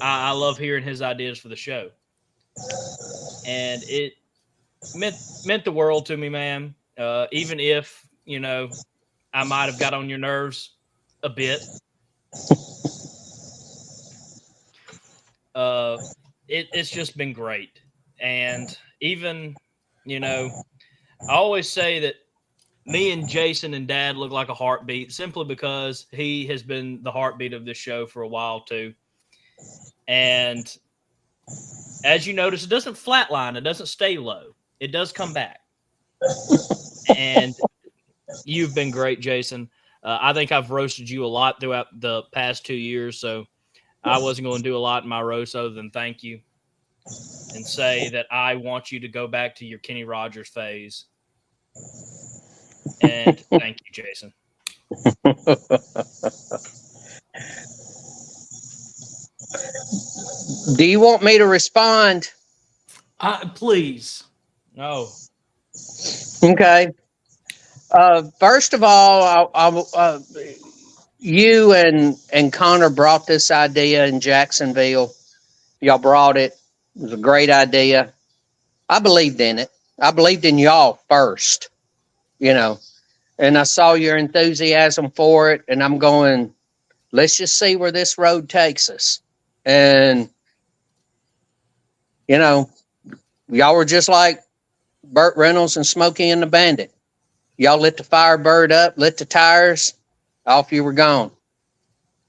I love hearing his ideas for the show. And it meant the world to me, man. Even if, you know, I might have got on your nerves a bit. It's just been great. And even, you know, I always say that me and Jason and Dad look like a heartbeat simply because he has been the heartbeat of this show for a while too. And as you notice, it doesn't flatline. It doesn't stay low. It does come back. And you've been great, Jason. I think I've roasted you a lot throughout the past 2 years, so I wasn't going to do a lot in my roast other than thank you and say that I want you to go back to your Kenny Rogers phase. And thank you, Jason.
Do you want me to respond?
Please.
No.
Okay. First of all, you and Connor brought this idea in Jacksonville. Y'all brought it. It was a great idea. I believed in it. I believed in y'all first, you know, and I saw your enthusiasm for it, and I'm going, let's just see where this road takes us. And, you know, y'all were just like Burt Reynolds and Smokey and the Bandit. Y'all lit the Firebird up, lit the tires, off you were gone.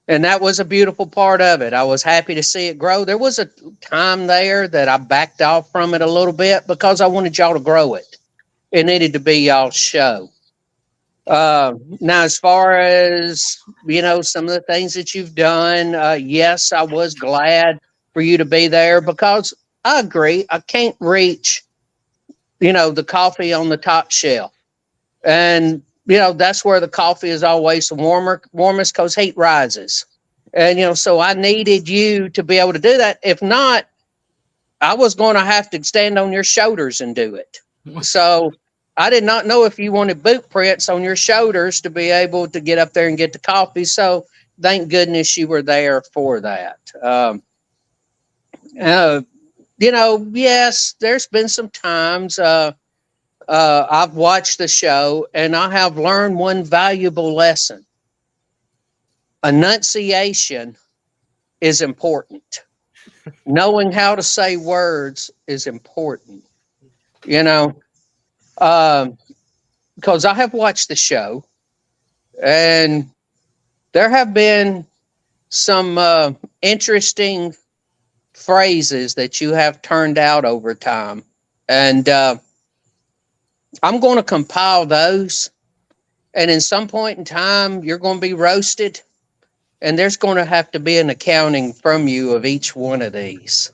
And that was a beautiful part of it. I was happy to see it grow. There was a time there that I backed off from it a little bit because I wanted y'all to grow it. It needed to be y'all's show. Now, as far as, you know, some of the things that you've done, yes, I was glad for you to be there because I agree. I can't reach, you know, the coffee on the top shelf. And, you know, that's where the coffee is always the warmest because heat rises. And, you know, so I needed you to be able to do that. If not, I was going to have to stand on your shoulders and do it. So I did not know if you wanted boot prints on your shoulders to be able to get up there and get the coffee. So thank goodness you were there for that. You know, yes, there's been some times I've watched the show and I have learned one valuable lesson. Enunciation is important. Knowing how to say words is important. You know, because I have watched the show and there have been some interesting phrases that you have turned out over time And I'm going to compile those. And in some point in time, you're going to be roasted. And there's going to have to be an accounting from you of each one of these.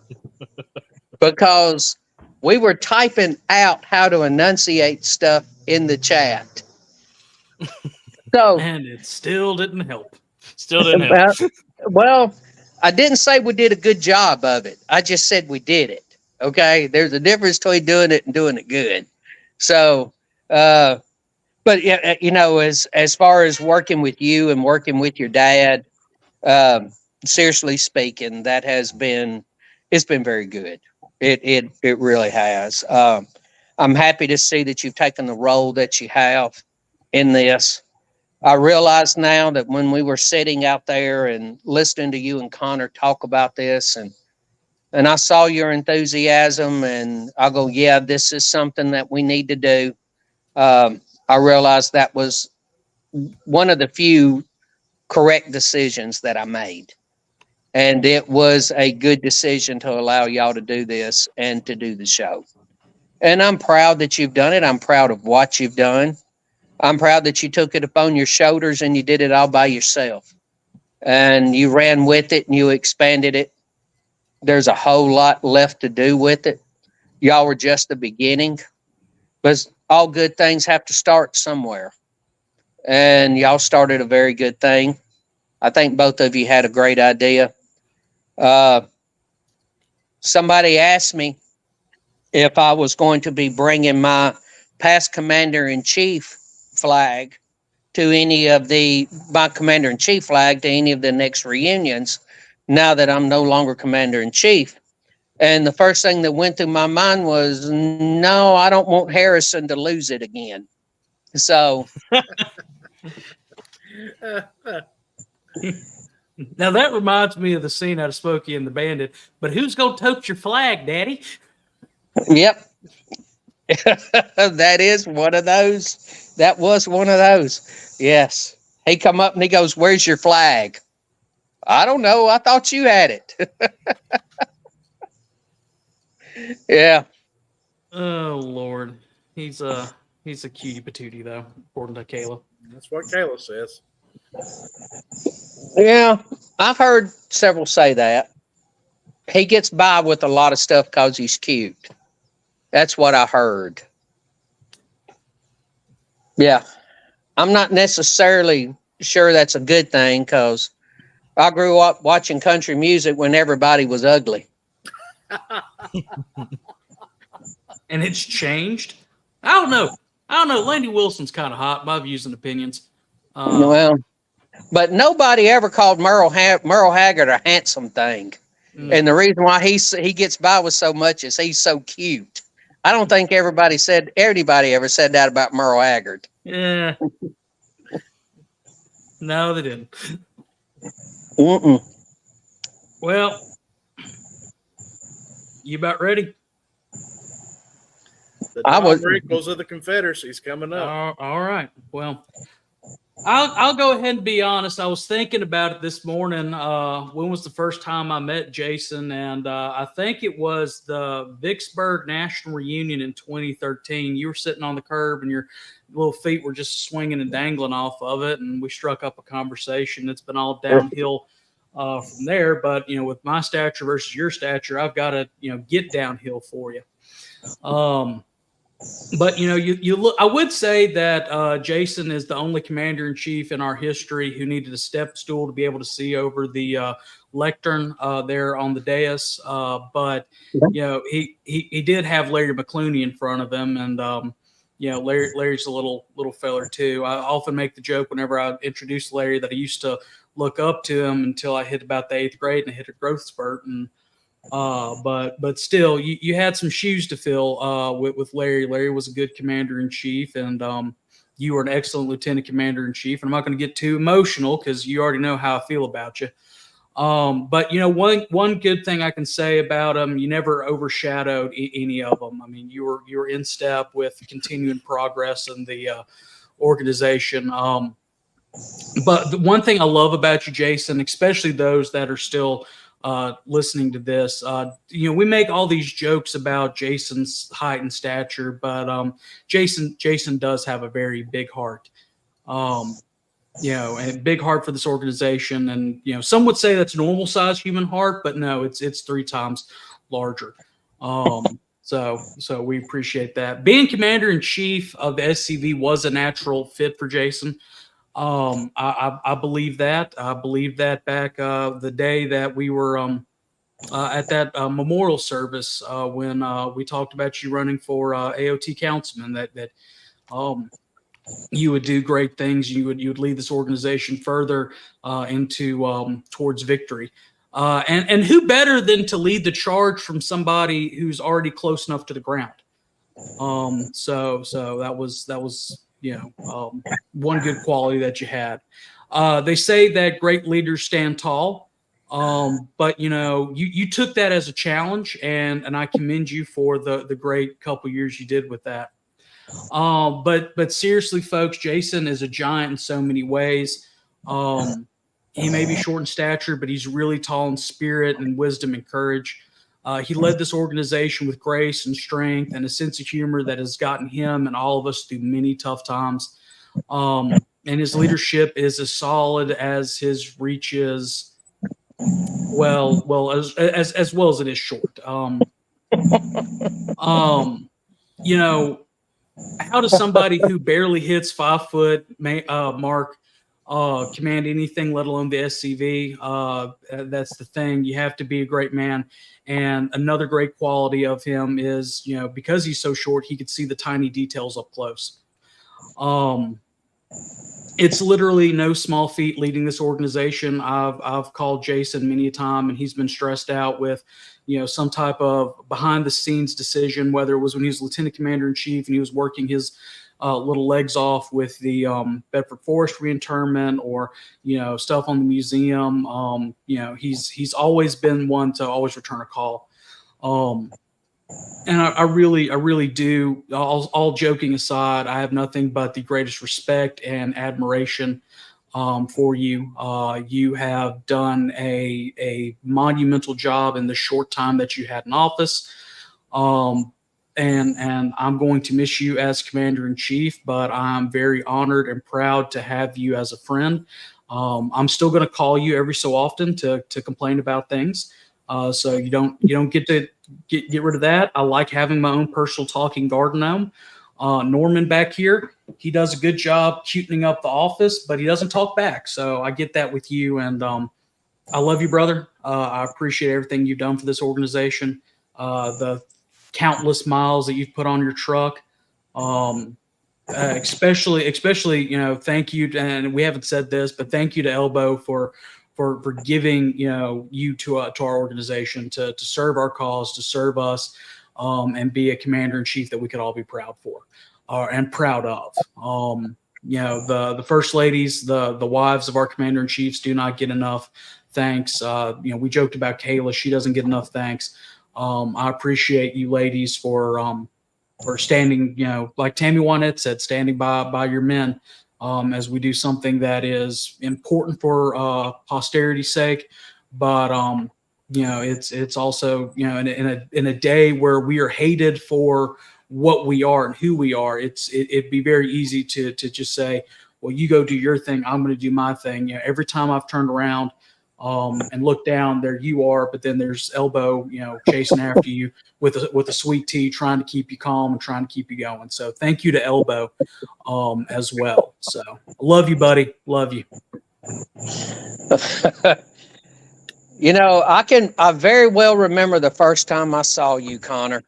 Because we were typing out how to enunciate stuff in the chat. So,
And it still didn't help.
Still didn't help.
well, I didn't say we did a good job of it. I just said we did it. Okay. There's a difference between doing it and doing it good. So, but yeah, as far as working with you and working with your dad, seriously speaking, it's been very good. It really has. I'm happy to see that you've taken the role that you have in this. I realize now that when we were sitting out there and listening to you and Connor talk about this, and I saw your enthusiasm, and I go, yeah, this is something that we need to do. I realized that was one of the few correct decisions that I made. And it was a good decision to allow y'all to do this and to do the show. And I'm proud that you've done it. I'm proud of what you've done. I'm proud that you took it upon your shoulders and you did it all by yourself. And you ran with it and you expanded it. There's a whole lot left to do with it. Y'all were just the beginning. But all good things have to start somewhere. And y'all started a very good thing. I think both of you had a great idea. Somebody asked me if I was going to be bringing my past commander-in-chief flag to my commander-in-chief flag to any of the next reunions now that I'm no longer commander-in-chief. And the first thing that went through my mind was, no, I don't want Harrison to lose it again. So
now that reminds me of the scene out of Smokey and the Bandit. But who's gonna tote your flag, Daddy?
Yep. That is one of those. That was one of those. Yes. He come up and he goes, "Where's your flag?" I don't know. I thought you had it. Yeah.
Oh Lord, he's a cutie patootie though, according to Kayla.
That's what Kayla says.
Yeah, I've heard several say that. He gets by with a lot of stuff because he's cute. That's what I heard. Yeah. I'm not necessarily sure that's a good thing because I grew up watching country music when everybody was ugly.
And it's changed. I don't know. Landy Wilson's kind of hot. My views and opinions.
Well, but nobody ever called Merle Haggard a handsome thing. And the reason why he gets by with so much is he's so cute. I don't think anybody ever said that about Merle Haggard.
Yeah. No, they didn't.
Mm-mm.
Well, you about ready?
The Don Rickles of the Confederacy's coming up.
All right. Well, I'll go ahead and be honest. I was thinking about it this morning. When was the first time I met Jason? And I think it was the Vicksburg National Reunion in 2013. You were sitting on the curb and your little feet were just swinging and dangling off of it. And we struck up a conversation. It's been all downhill from there. But, with my stature versus your stature, I've got to, get downhill for you. But you look. I would say that Jason is the only commander-in-chief in our history who needed a step stool to be able to see over the lectern there on the dais. But he did have Larry McClooney in front of him, and Larry's a little feller too. I often make the joke whenever I introduce Larry that I used to look up to him until I hit about the 8th grade and I hit a growth spurt and. But still, you had some shoes to fill with Larry. Larry was a good commander-in-chief, and you were an excellent lieutenant commander-in-chief. And I'm not going to get too emotional because you already know how I feel about you. But one good thing I can say about them, you never overshadowed any of them. I mean, you were in step with continuing progress in the organization. But the one thing I love about you, Jason, especially those that are still listening to this. We make all these jokes about Jason's height and stature, but Jason does have a very big heart. And big heart for this organization. And, some would say that's a normal size human heart, but no, it's 3 times larger. So we appreciate that. Being commander in chief of the SCV was a natural fit for Jason. I believe that. I believe that back the day that we were at that memorial service when we talked about you running for AOT councilman, that you would do great things. You would lead this organization further into towards victory. And who better than to lead the charge from somebody who's already close enough to the ground? So that was one good quality that you had. They say that great leaders stand tall, but you took that as a challenge, and I commend you for the great couple years you did with that. But seriously, folks, Jason is a giant in so many ways. He may be short in stature, but he's really tall in spirit and wisdom and courage. He led this organization with grace and strength and a sense of humor that has gotten him and all of us through many tough times. And his leadership is as solid as his reach is, as well as it is short. How does somebody who barely hits 5 foot mark command anything, let alone the SCV? That's the thing. You have to be a great man. And another great quality of him is, because he's so short, he could see the tiny details up close. It's literally no small feat leading this organization. I've called Jason many a time, and he's been stressed out with, some type of behind the scenes decision, whether it was when he was lieutenant commander in chief and he was working his little legs off with the Bedford Forest reinterment, or stuff on the museum. He's always been one to always return a call. And I really do. All joking aside, I have nothing but the greatest respect and admiration for you. You have done a monumental job in the short time that you had in office. And I'm going to miss you as commander in chief, but I'm very honored and proud to have you as a friend. I'm still going to call you every so often to complain about things. So you don't get to get rid of that. I like having my own personal talking garden gnome. Norman back here, he does a good job cutening up the office, but he doesn't talk back. So I get that with you, and I love you, brother. I appreciate everything you've done for this organization. The countless miles that you've put on your truck, especially, thank you. And we haven't said this, but thank you to Elbow for giving, you to our organization to serve our cause, to serve us, and be a commander in chief that we could all be proud for, and proud of. The first ladies, the wives of our commander in chiefs do not get enough thanks. We joked about Kayla. She doesn't get enough thanks. I appreciate you ladies for standing, like Tammy Wynette said, standing by your men, as we do something that is important for posterity's sake. But it's also, in a day where we are hated for what we are and who we are, it'd be very easy to just say, well, you go do your thing, I'm going to do my thing. Every time I've turned around and looked down, there you are, but then there's Elbow, chasing after you with a sweet tea, trying to keep you calm and trying to keep you going. So thank you to Elbow as well. So love you, buddy. Love you.
I very well remember the first time I saw you, Connor,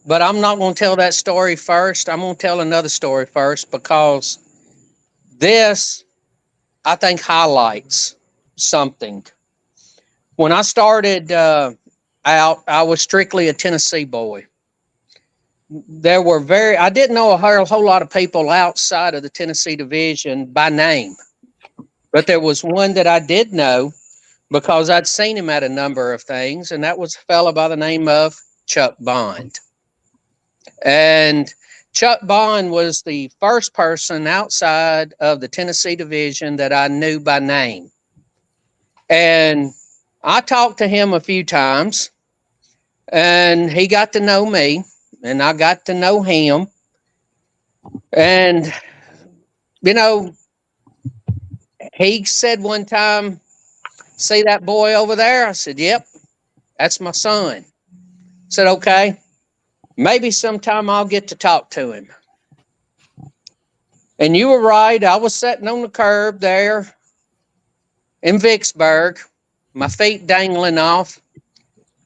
but I'm not going to tell that story first. I'm going to tell another story first, because this, I think, highlights something. When I started out, I was strictly a Tennessee boy. I didn't know a whole lot of people outside of the Tennessee division by name, but there was one that I did know, because I'd seen him at a number of things, and that was a fellow by the name of Chuck Bond. And Chuck Bond was the first person outside of the Tennessee division that I knew by name. And I talked to him a few times, and he got to know me, and I got to know him. And, you know, he said one time, "See that boy over there?" I said, "Yep, that's my son." I said, "Okay, maybe sometime I'll get to talk to him." And you were right. I was sitting on the curb there in Vicksburg, my feet dangling off.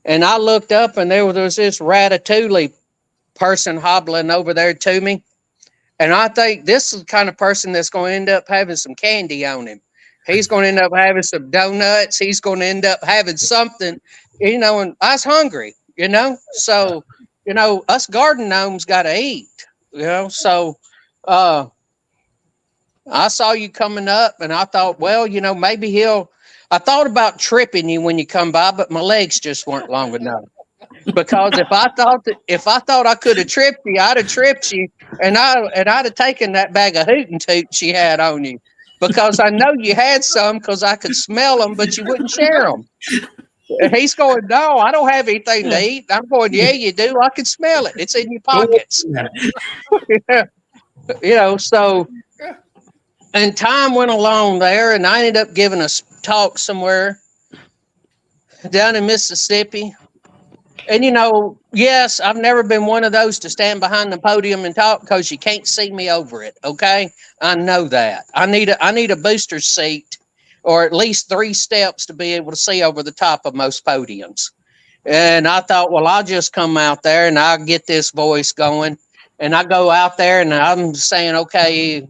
And I looked up, and there was this ratatouille person hobbling over there to me. And I think this is the kind of person that's going to end up having some candy on him. He's going to end up having some donuts. He's going to end up having something, you know, and I was hungry, you know. So, you know, us garden gnomes got to eat, you know. So I saw you coming up, and I thought, well, you know, maybe I thought about tripping you when you come by, but my legs just weren't long enough. Because if I thought I could have tripped you, I'd have tripped you, and I'd have taken that bag of hootin' toots you had on you, because I know you had some, because I could smell them, but you wouldn't share them. He's going, "No, I don't have anything to eat." I'm going, "Yeah, you do. I can smell it. It's in your pockets." Yeah. You know, so, and time went along there, and I ended up giving a talk somewhere down in Mississippi. And, you know, yes, I've never been one of those to stand behind the podium and talk, because you can't see me over it. Okay. I know that. I need a booster seat, or at least 3 steps to be able to see over the top of most podiums. And I thought, well, I'll just come out there and I'll get this voice going. And I go out there and I'm saying, okay,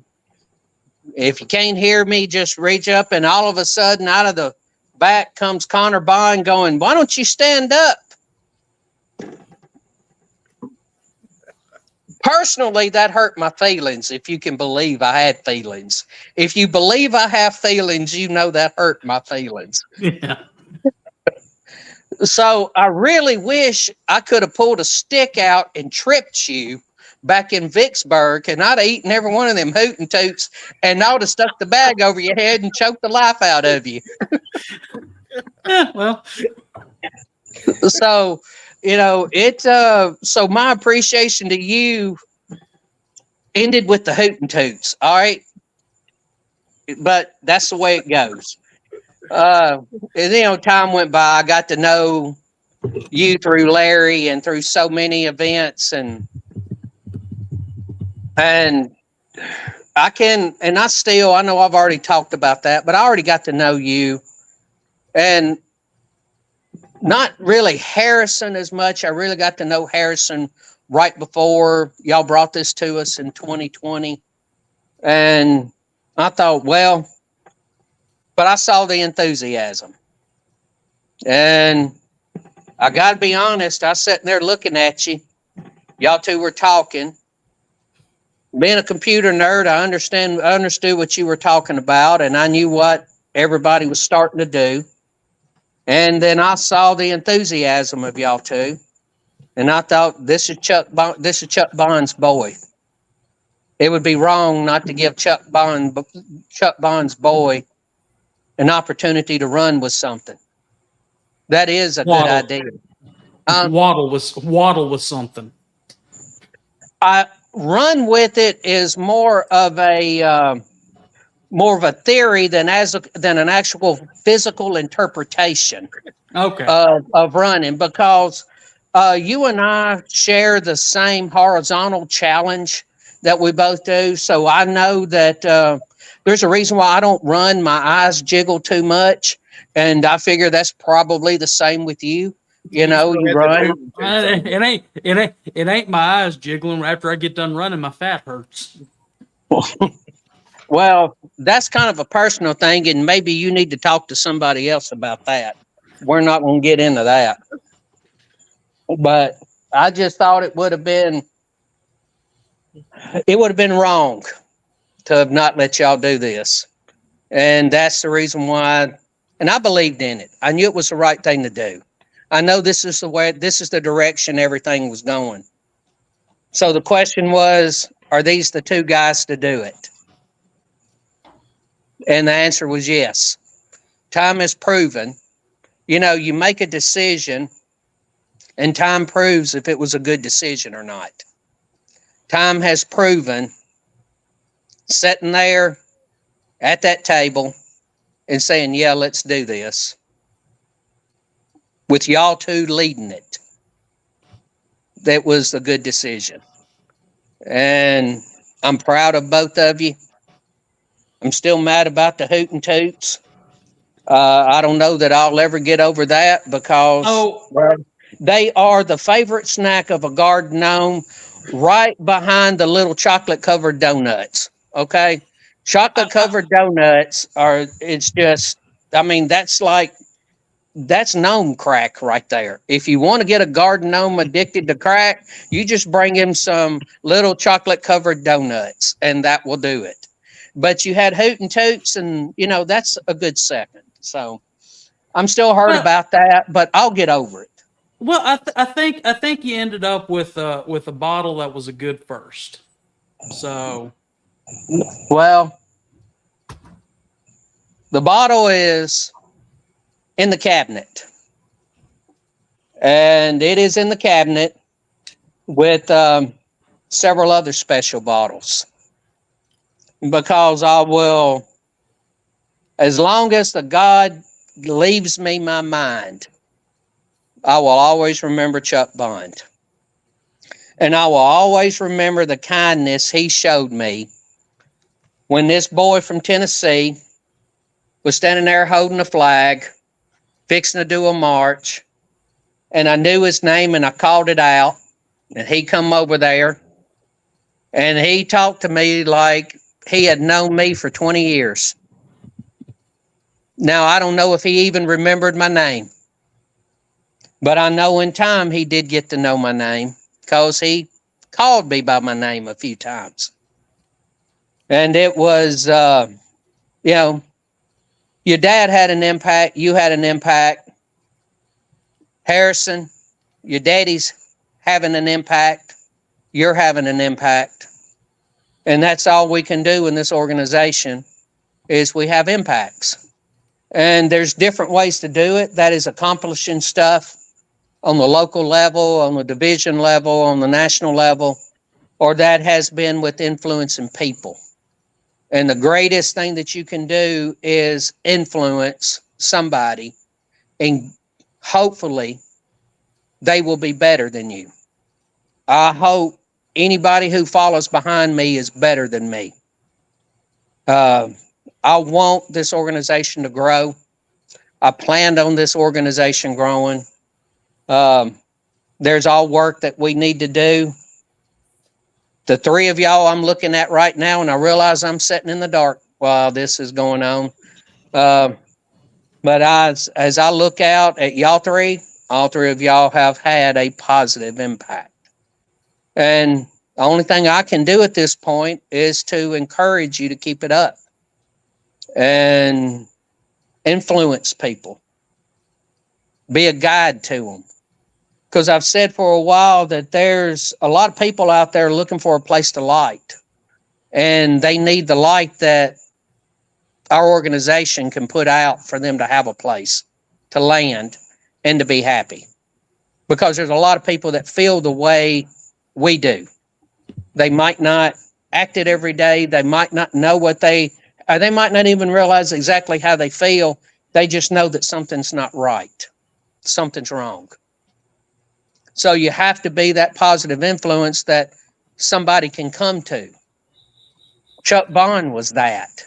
if you can't hear me, just reach up. And all of a sudden, out of the back comes Connor Bond going, "Why don't you stand up?" Personally, that hurt my feelings, if you can believe I had feelings. If you believe I have feelings, you know that hurt my feelings.
Yeah.
So I really wish I could have pulled a stick out and tripped you back in Vicksburg, and I'd have eaten every one of them hootin' toots, and I would have stuck the bag over your head and choked the life out of you.
Yeah, well.
So, you know, so my appreciation to you ended with the hootin' toots, all right? But that's the way it goes. And, you know, time went by. I got to know you through Larry and through so many events, and I know I've already talked about that, but I already got to know you, and not really Harrison as much. I really got to know Harrison right before y'all brought this to us in 2020. And I thought, well, but I saw the enthusiasm. And I got to be honest, I was sitting there looking at you. Y'all two were talking. Being a computer nerd, I understood what you were talking about, and I knew what everybody was starting to do. And then I saw the enthusiasm of y'all two, and I thought, this is Chuck Bond's boy. It would be wrong not to give Chuck Bond's boy an opportunity to run with something. That is a good idea.
Waddle was something.
Run with it is more of a theory than an actual physical interpretation.
Okay.
Of running, because you and I share the same horizontal challenge that we both do. So I know that there's a reason why I don't run. My eyes jiggle too much, and I figure that's probably the same with you. You know, you run.
It ain't my eyes jiggling. After I get done running, my fat hurts.
Well, that's kind of a personal thing, and maybe you need to talk to somebody else about that. We're not going to get into that. But I just thought it would have been wrong to have not let y'all do this. And that's the reason why, and I believed in it. I knew it was the right thing to do. I know this is the direction everything was going. So the question was, are these the two guys to do it? And the answer was yes. Time has proven, you make a decision and time proves if it was a good decision or not. Time has proven sitting there at that table and saying, yeah, let's do this, with y'all two leading it, that was a good decision. And I'm proud of both of you. I'm still mad about the hoot and toots. I don't know that I'll ever get over that because they are the favorite snack of a garden gnome, right behind the little chocolate covered donuts. Okay. Chocolate covered donuts are, it's just, I mean, that's gnome crack right there. If you want to get a garden gnome addicted to crack, you just bring him some little chocolate covered donuts and that will do it. But you had hoot and toots and, that's a good second. So I'm still hurt about that, but I'll get over it.
Well, I think you ended up with a bottle that was a good first. So,
well, the bottle is in the cabinet, and it is in the cabinet with several other special bottles, because I will, as long as the God leaves me my mind, I will always remember Chuck Bond. And I will always remember the kindness he showed me when this boy from Tennessee was standing there holding a flag, fixing to do a march, and I knew his name and I called it out, and he come over there and he talked to me like he had known me for 20 years. Now, I don't know if he even remembered my name, but I know in time he did get to know my name because he called me by my name a few times. And it was, your dad had an impact. You had an impact. Harrison, your daddy's having an impact. You're having an impact. And that's all we can do in this organization is we have impacts. And there's different ways to do it. That is accomplishing stuff on the local level, on the division level, on the national level, or that has been with influencing people. And the greatest thing that you can do is influence somebody, and hopefully they will be better than you. I hope anybody who follows behind me is better than me. I want this organization to grow. I planned on this organization growing. There's all work that we need to do. The three of y'all I'm looking at right now, and I realize I'm sitting in the dark while this is going on. But as I look out at y'all three, all three of y'all have had a positive impact. And the only thing I can do at this point is to encourage you to keep it up and influence people. Be a guide to them. Because I've said for a while that there's a lot of people out there looking for a place to light. And they need the light that our organization can put out for them to have a place to land and to be happy. Because there's a lot of people that feel the way we do. They might not act it every day. They might not know they might not even realize exactly how they feel. They just know that something's not right. Something's wrong. So you have to be that positive influence that somebody can come to. Chuck Bond was that.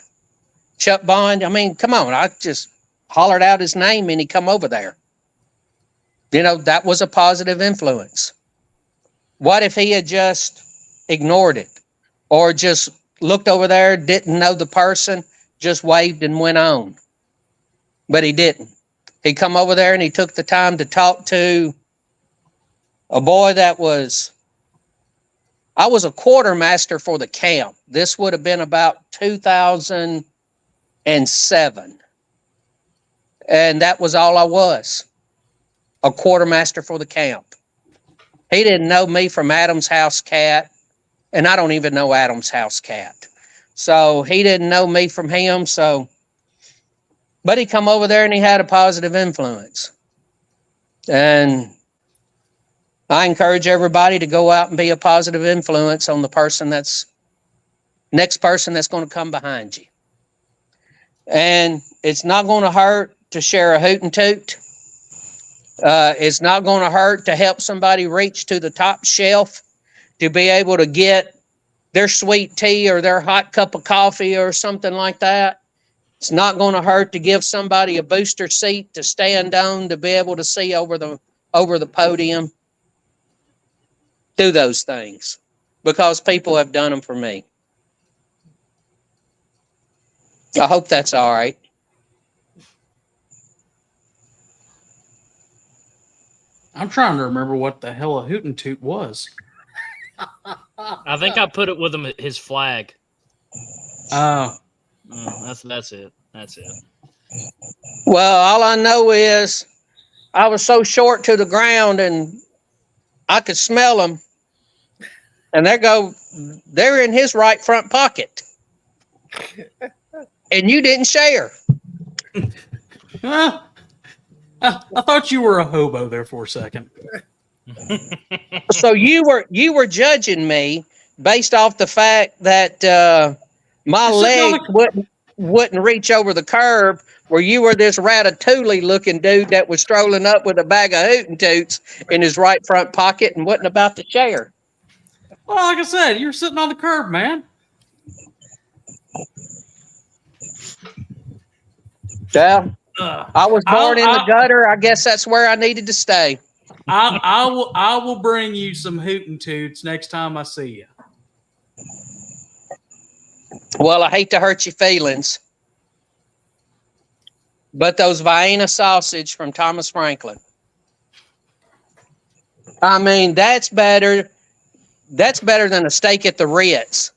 Chuck Bond, I mean, come on, I just hollered out his name and he come over there. That was a positive influence. What if he had just ignored it or just looked over there, didn't know the person, just waved and went on? But he didn't. He come over there and he took the time to talk to a boy I was a quartermaster for the camp. This would have been about 2007. And that was all I was, a quartermaster for the camp. He didn't know me from Adam's House Cat, and I don't even know Adam's House Cat. So he didn't know me from him. So But he come over there and he had a positive influence. And I encourage everybody to go out and be a positive influence on the next person that's going to come behind you. And it's not going to hurt to share a hoot and toot. It's not going to hurt to help somebody reach to the top shelf to be able to get their sweet tea or their hot cup of coffee or something like that. It's not going to hurt to give somebody a booster seat to stand on to be able to see over the podium. Do those things because people have done them for me. I hope that's all right.
I'm trying to remember what the hell a hoot and toot was.
I think I put it with him his flag.
Oh.
That's it. That's it.
Well, all I know is I was so short to the ground and I could smell them. And they're in his right front pocket. And you didn't share.
I thought you were a hobo there for a second.
So you were judging me based off the fact that my leg wouldn't reach over the curb, where you were this ratatouille looking dude that was strolling up with a bag of hoot and toots in his right front pocket and wasn't about to share.
Well, like I said, you're sitting on the curb, man.
Yeah, I was born in the gutter. I guess that's where I needed to stay.
I will bring you some hoot and toots next time I see you.
Well, I hate to hurt your feelings, but those Vienna sausage from Thomas Franklin. I mean, that's better. That's better than a steak at the Ritz.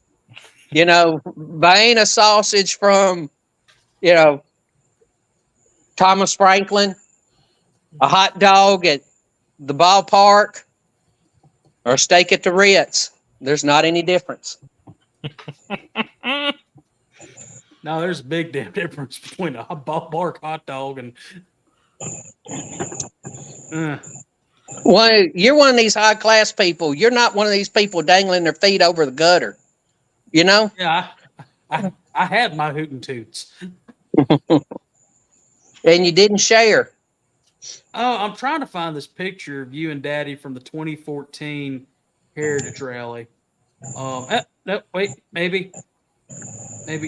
You know, Vienna sausage from, Thomas Franklin, a hot dog at the ballpark, or a steak at the Ritz. There's not any difference.
No, there's a big damn difference between a ballpark hot dog and.
Well, you're one of these high class people. You're not one of these people dangling their feet over the gutter. You know?
Yeah, I had my hoot and toots.
And you didn't share.
Oh, I'm trying to find this picture of you and Daddy from the 2014 Heritage Rally. No, wait, maybe,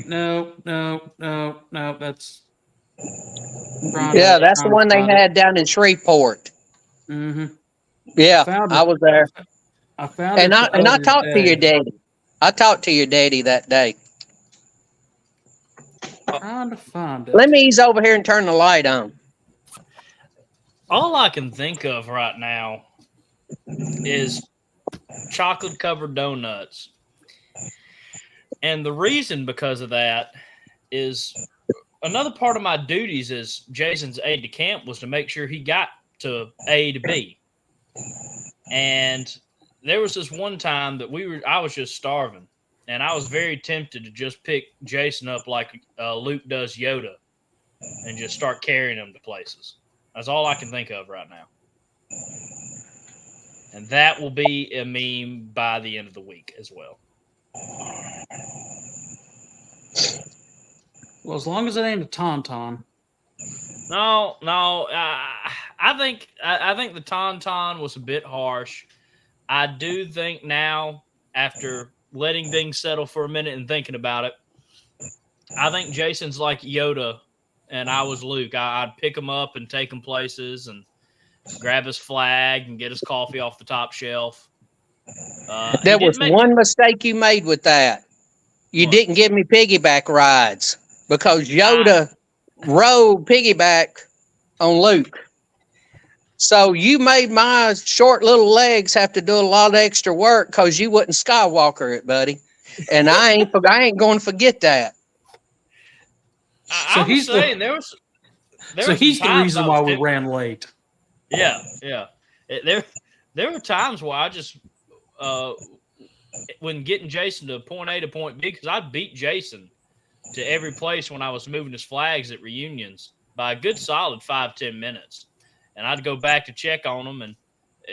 no. That's
that's the one they had down in Shreveport.
Mm-hmm.
Yeah, I was there.
I found
and I talked to your daddy. I talked to your daddy that day.
Trying to find it.
Let me ease over here and turn the light on.
All I can think of right now is chocolate covered donuts. And the reason because of that is another part of my duties as Jason's aide de camp was to make sure he got to A to B. And there was this one time that I was just starving, and I was very tempted to just pick Jason up like Luke does Yoda and just start carrying him to places. That's all I can think of right now. And that will be a meme by the end of the week as well.
Well, as long as it ain't a tauntaun.
No. I think the tauntaun was a bit harsh. I do think now, after letting things settle for a minute and thinking about it, I think Jason's like Yoda and I was Luke. I'd pick him up and take him places and grab his flag and get his coffee off the top shelf.
There was one mistake you made with that. You didn't give me piggyback rides because Yoda rode piggyback on Luke. So you made my short little legs have to do a lot of extra work because you wouldn't Skywalker it, buddy. And I ain't going to forget that.
So he's the
reason why we ran late.
Yeah. There were times where I just when getting Jason to point A to point B, because I'd beat Jason to every place when I was moving his flags at reunions by a good solid 5-10 minutes. And I'd go back to check on him, and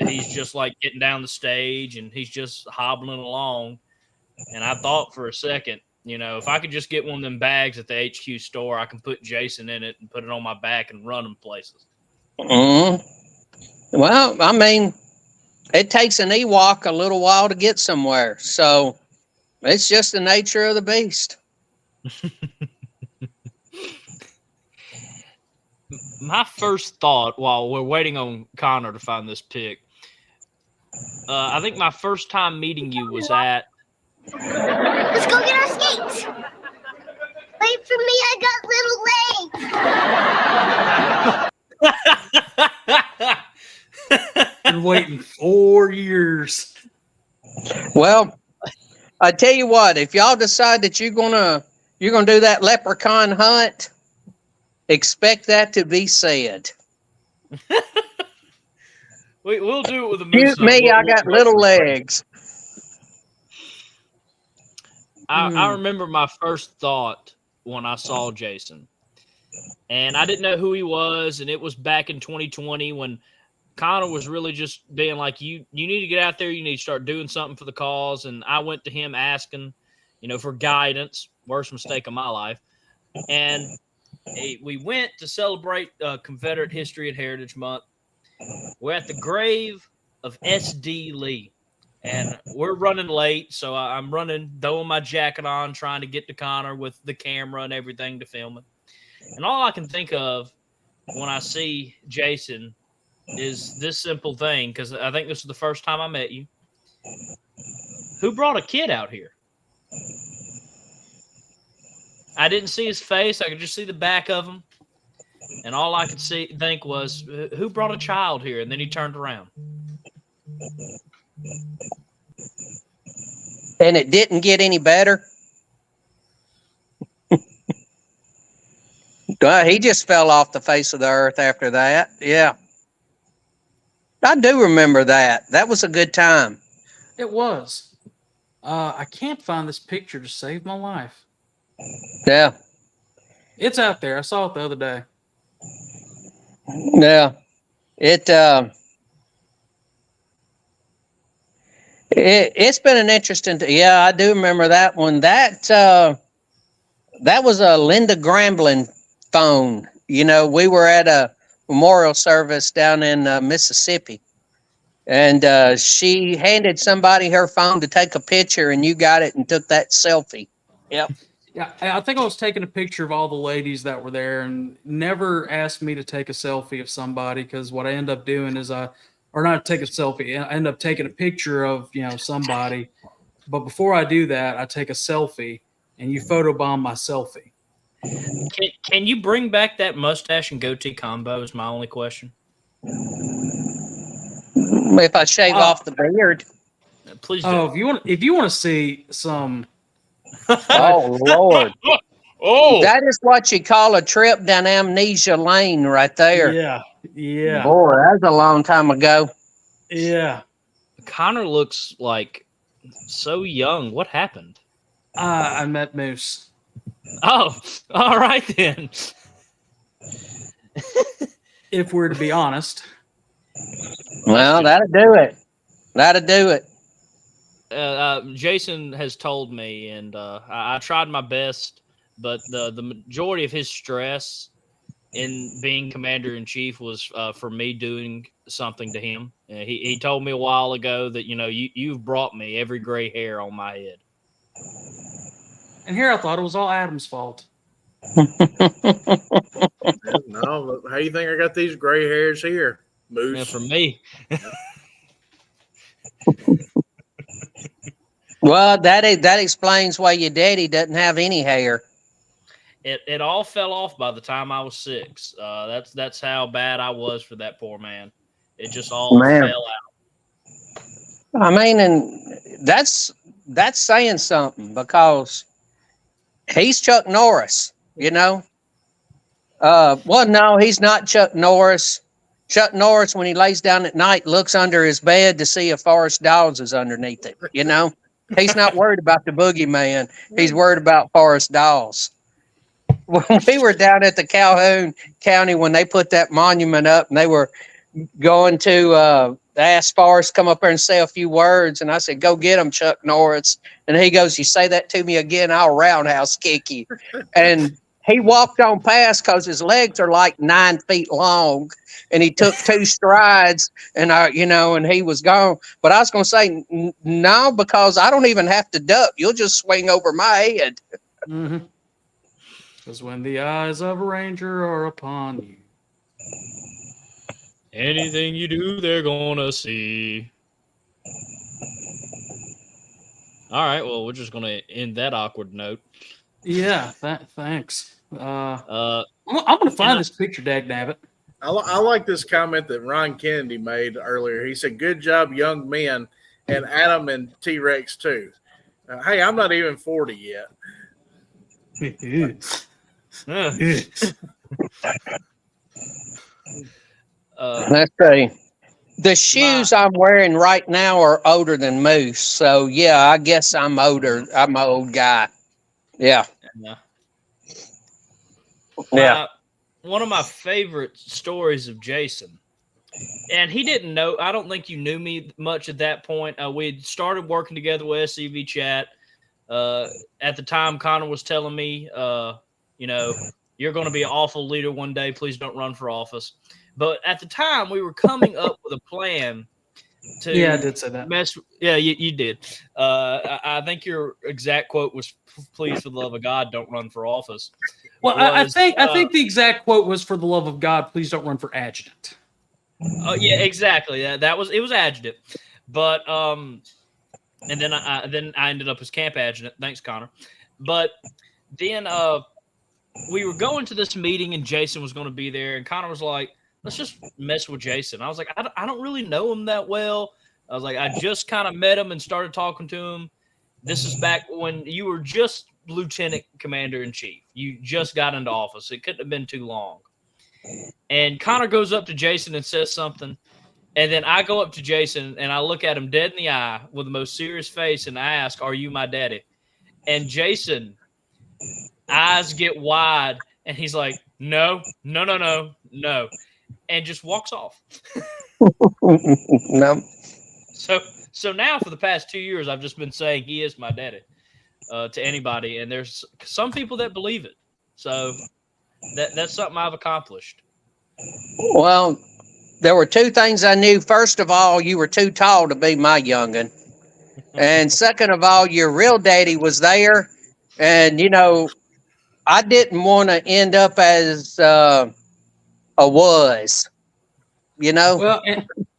he's just like getting down the stage and he's just hobbling along. And I thought for a second, you know, if I could just get one of them bags at the HQ store, I can put Jason in it and put it on my back and run him places.
Well, I mean, it takes an Ewok a little while to get somewhere. So it's just the nature of the beast.
My first thought while we're waiting on Connor to find this pic, I think my first time meeting you was at...
Let's go get our skates. Wait for me, I got little legs.
Been waiting 4 years.
Well, I tell you what, if y'all decide that you're gonna do that leprechaun hunt, expect that to be said.
We'll do it with a moose.
Shoot me, I got little legs.
I remember my first thought when I saw Jason, and I didn't know who he was, and it was back in 2020 when Connor was really just being like, you need to get out there, you need to start doing something for the cause. And I went to him asking, you know, for guidance, worst mistake of my life. And we went to celebrate Confederate History and Heritage Month. We're at the grave of S.D. Lee. And we're running late, so I'm running, throwing my jacket on, trying to get to Connor with the camera and everything to film it. And all I can think of when I see Jason is this simple thing, because I think this is the first time I met you. Who brought a kid out here? I didn't see his face. I could just see the back of him. And all I could think was, who brought a child here? And then he turned around.
And it didn't get any better. He just fell off the face of the earth after that. Yeah. I do remember that. That was a good time.
It was. I can't find this picture to save my life.
Yeah.
It's out there. I saw it the other day.
Yeah. It's been an interesting. Yeah, I do remember that one. That was a Linda Gramblin phone. You know, we were at a memorial service down in Mississippi, and she handed somebody her phone to take a picture, and you got it and took that selfie. Yep.
Yeah, I think I was taking a picture of all the ladies that were there, and never asked me to take a selfie of somebody, because what I end up doing is or not take a selfie. I end up taking a picture of, you know, somebody. But before I do that, I take a selfie, and you photobomb my selfie.
Can you bring back that mustache and goatee combo is my only question.
If I shave off the beard.
Please do.
Oh, if you want to see some...
Oh, Lord.
Oh,
that is what you call a trip down Amnesia Lane right there.
Yeah. Yeah.
Boy, that was a long time ago.
Yeah.
Connor looks like so young. What happened?
I met Moose.
Oh, all right then.
If we're to be honest.
Well, that'll do it. That'll do it.
Jason has told me, and I tried my best, but the majority of his stress in being commander-in-chief was for me doing something to him. He told me a while ago that, you know, you've brought me every gray hair on my head.
And here I thought it was all Adam's fault.
No, how you think I got these gray hairs here, Moose?
Yeah, for me.
Well, that explains why your daddy doesn't have any hair.
It all fell off by the time I was 6. That's how bad I was for that poor man. It just all fell out.
I mean, and that's saying something, because he's Chuck Norris, you know. Well, no, he's not Chuck Norris. Chuck Norris, when he lays down at night, looks under his bed to see if Forrest Dawes is underneath it, you know. He's not worried about the boogeyman. He's worried about Forrest Dawes. when we were down at the Calhoun County when they put that monument up, and they were going to ask Forrest to come up there and say a few words, and I said, "Go get him, Chuck Norris." And he goes, "You say that to me again, I'll roundhouse kick you." And he walked on past because his legs are like 9 feet long, and he took 2 strides, and and he was gone. But I was going to say no, because I don't even have to duck. You'll just swing over my head.
Because when the eyes of a ranger are upon you,
anything you do, they're gonna see. All right, well, we're just gonna end that awkward note.
Yeah, thanks. I'm gonna find this picture, dagnabbit.
I like this comment that Ron Kennedy made earlier. He said, "Good job, young men," and Adam and T-Rex too. Hey, I'm not even 40 yet.
Let's see. The shoes I'm wearing right now are older than Moose, so yeah, I guess I'm older. I'm an old guy. Yeah. Yeah.
One of my favorite stories of Jason, and he didn't know, I don't think you knew me much at that point. We started working together with SCV Chat. At the time, Connor was telling me, you're going to be an awful leader one day. Please don't run for office. But at the time, we were coming up with a plan to
I did say that.
Yeah, you did. I think your exact quote was, "Please, for the love of God, don't run for office."
Well, I think the exact quote was, "For the love of God, please don't run for adjutant."
Oh yeah, exactly. It was adjutant, but and then I ended up as camp adjutant. Thanks, Connor. But then we were going to this meeting, and Jason was going to be there, and Connor was like, "Let's just mess with Jason." I was like, I don't really know him that well. I was like, I just kind of met him and started talking to him. This is back when you were just lieutenant commander in chief. You just got into office. It couldn't have been too long. And Connor goes up to Jason and says something. And then I go up to Jason and I look at him dead in the eye with the most serious face and I ask, "Are you my daddy?" And Jason, eyes get wide and he's like, no, and just walks off.
No.
So now for the past 2 years, I've just been saying he is my daddy to anybody, and there's some people that believe it. So that's something I've accomplished.
Well, there were 2 things I knew. First of all, you were too tall to be my youngin'. And second of all, your real daddy was there. And, I didn't want to end up as a was,
Well,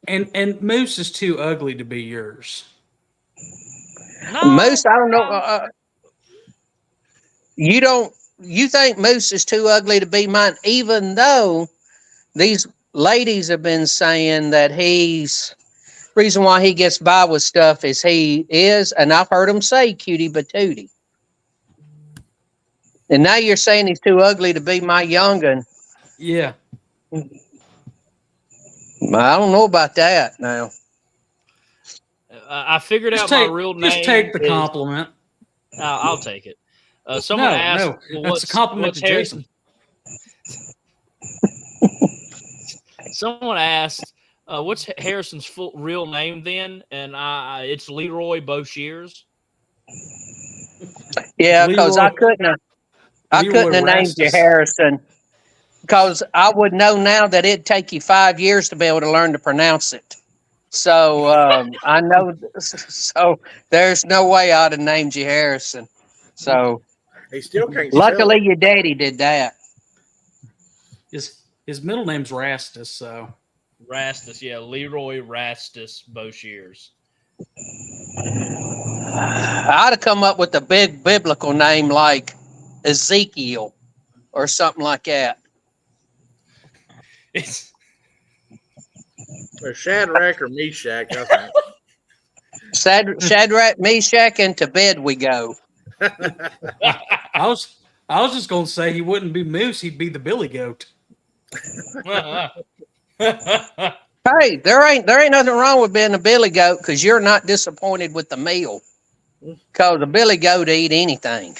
and Moose is too ugly to be yours.
No,
Moose, I don't know. You think Moose is too ugly to be mine, even though these ladies have been saying that reason why he gets by with stuff is he is, and I've heard him say cutie patootie. And now you're saying he's too ugly to be my young'un.
Yeah.
I don't know about that now.
I figured out my real name.
Just take the compliment.
I'll take it. Someone asked,
no, that's a compliment to Jason.
Someone asked, "What's Harrison's real name then?" And it's Leroy Boshers.
Yeah, because I couldn't have named you Harrison. Because I would know now that it'd take you 5 years to be able to learn to pronounce it. So I know. So there's no way I'd have named you Harrison. So
he still can't.
Luckily, your daddy did that.
His middle name's Rastus. So
Rastus, yeah, Leroy Rastus Boshers.
I'd have come up with a big biblical name like Ezekiel or something like that.
It's
or Shadrach or Meshach, I think.
Shadrach, Meshach, and to bed we go.
I was just gonna say he wouldn't be Moose, he'd be the Billy Goat.
Hey, there ain't nothing wrong with being a billy goat because you're not disappointed with the meal. Because a billy goat eat anything.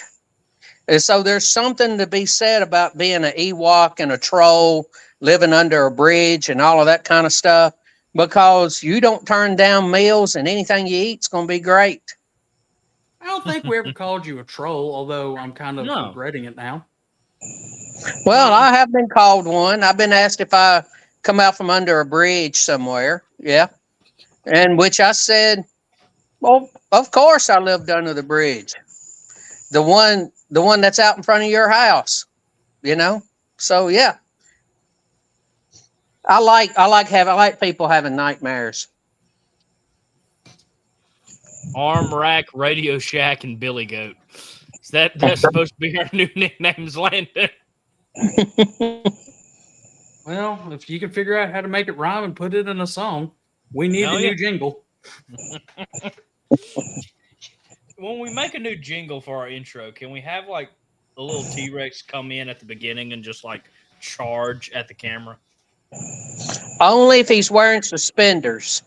And so there's something to be said about being an Ewok and a troll, living under a bridge and all of that kind of stuff, because you don't turn down meals and anything you eat's going to be great.
I don't think we ever called you a troll, although I'm kind of
No.
regretting it now.
Well, I have been called one. I've been asked if I come out from under a bridge somewhere. Yeah. And which I said, well, of course I lived under the bridge. The one that's out in front of your house, you know? So yeah. I like people having nightmares.
Arm Rack, Radio Shack, and Billy Goat. That's supposed to be our new nicknames, Landon.
Well, if you can figure out how to make it rhyme and put it in a song, we need a new jingle.
When we make a new jingle for our intro, can we have like a little T-Rex come in at the beginning and just like charge at the camera?
Only if he's wearing suspenders.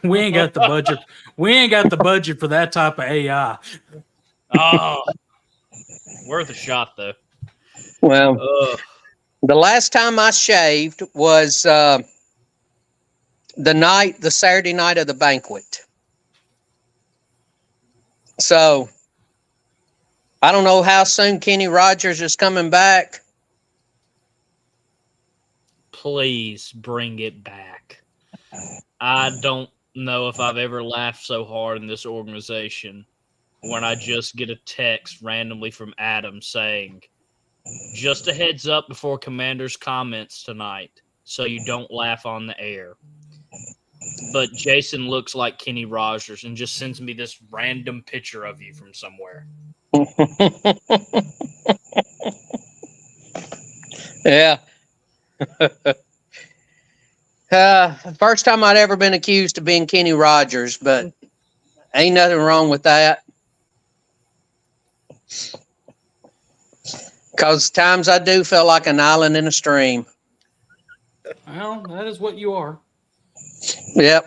We ain't got the budget. We ain't got the budget for that type of AI.
Oh, worth a shot though.
Well, the last time I shaved was the Saturday night of the banquet. So I don't know how soon Kenny Rogers is coming back.
Please bring it back. I don't know if I've ever laughed so hard in this organization when I just get a text randomly from Adam saying, just a heads up before Commander's comments tonight, so you don't laugh on the air. But Jason looks like Kenny Rogers and just sends me this random picture of you from somewhere.
Yeah. First time I'd ever been accused of being Kenny Rogers, but ain't nothing wrong with that. Because times I do feel like an island in a stream.
Well, that is what you are.
Yep.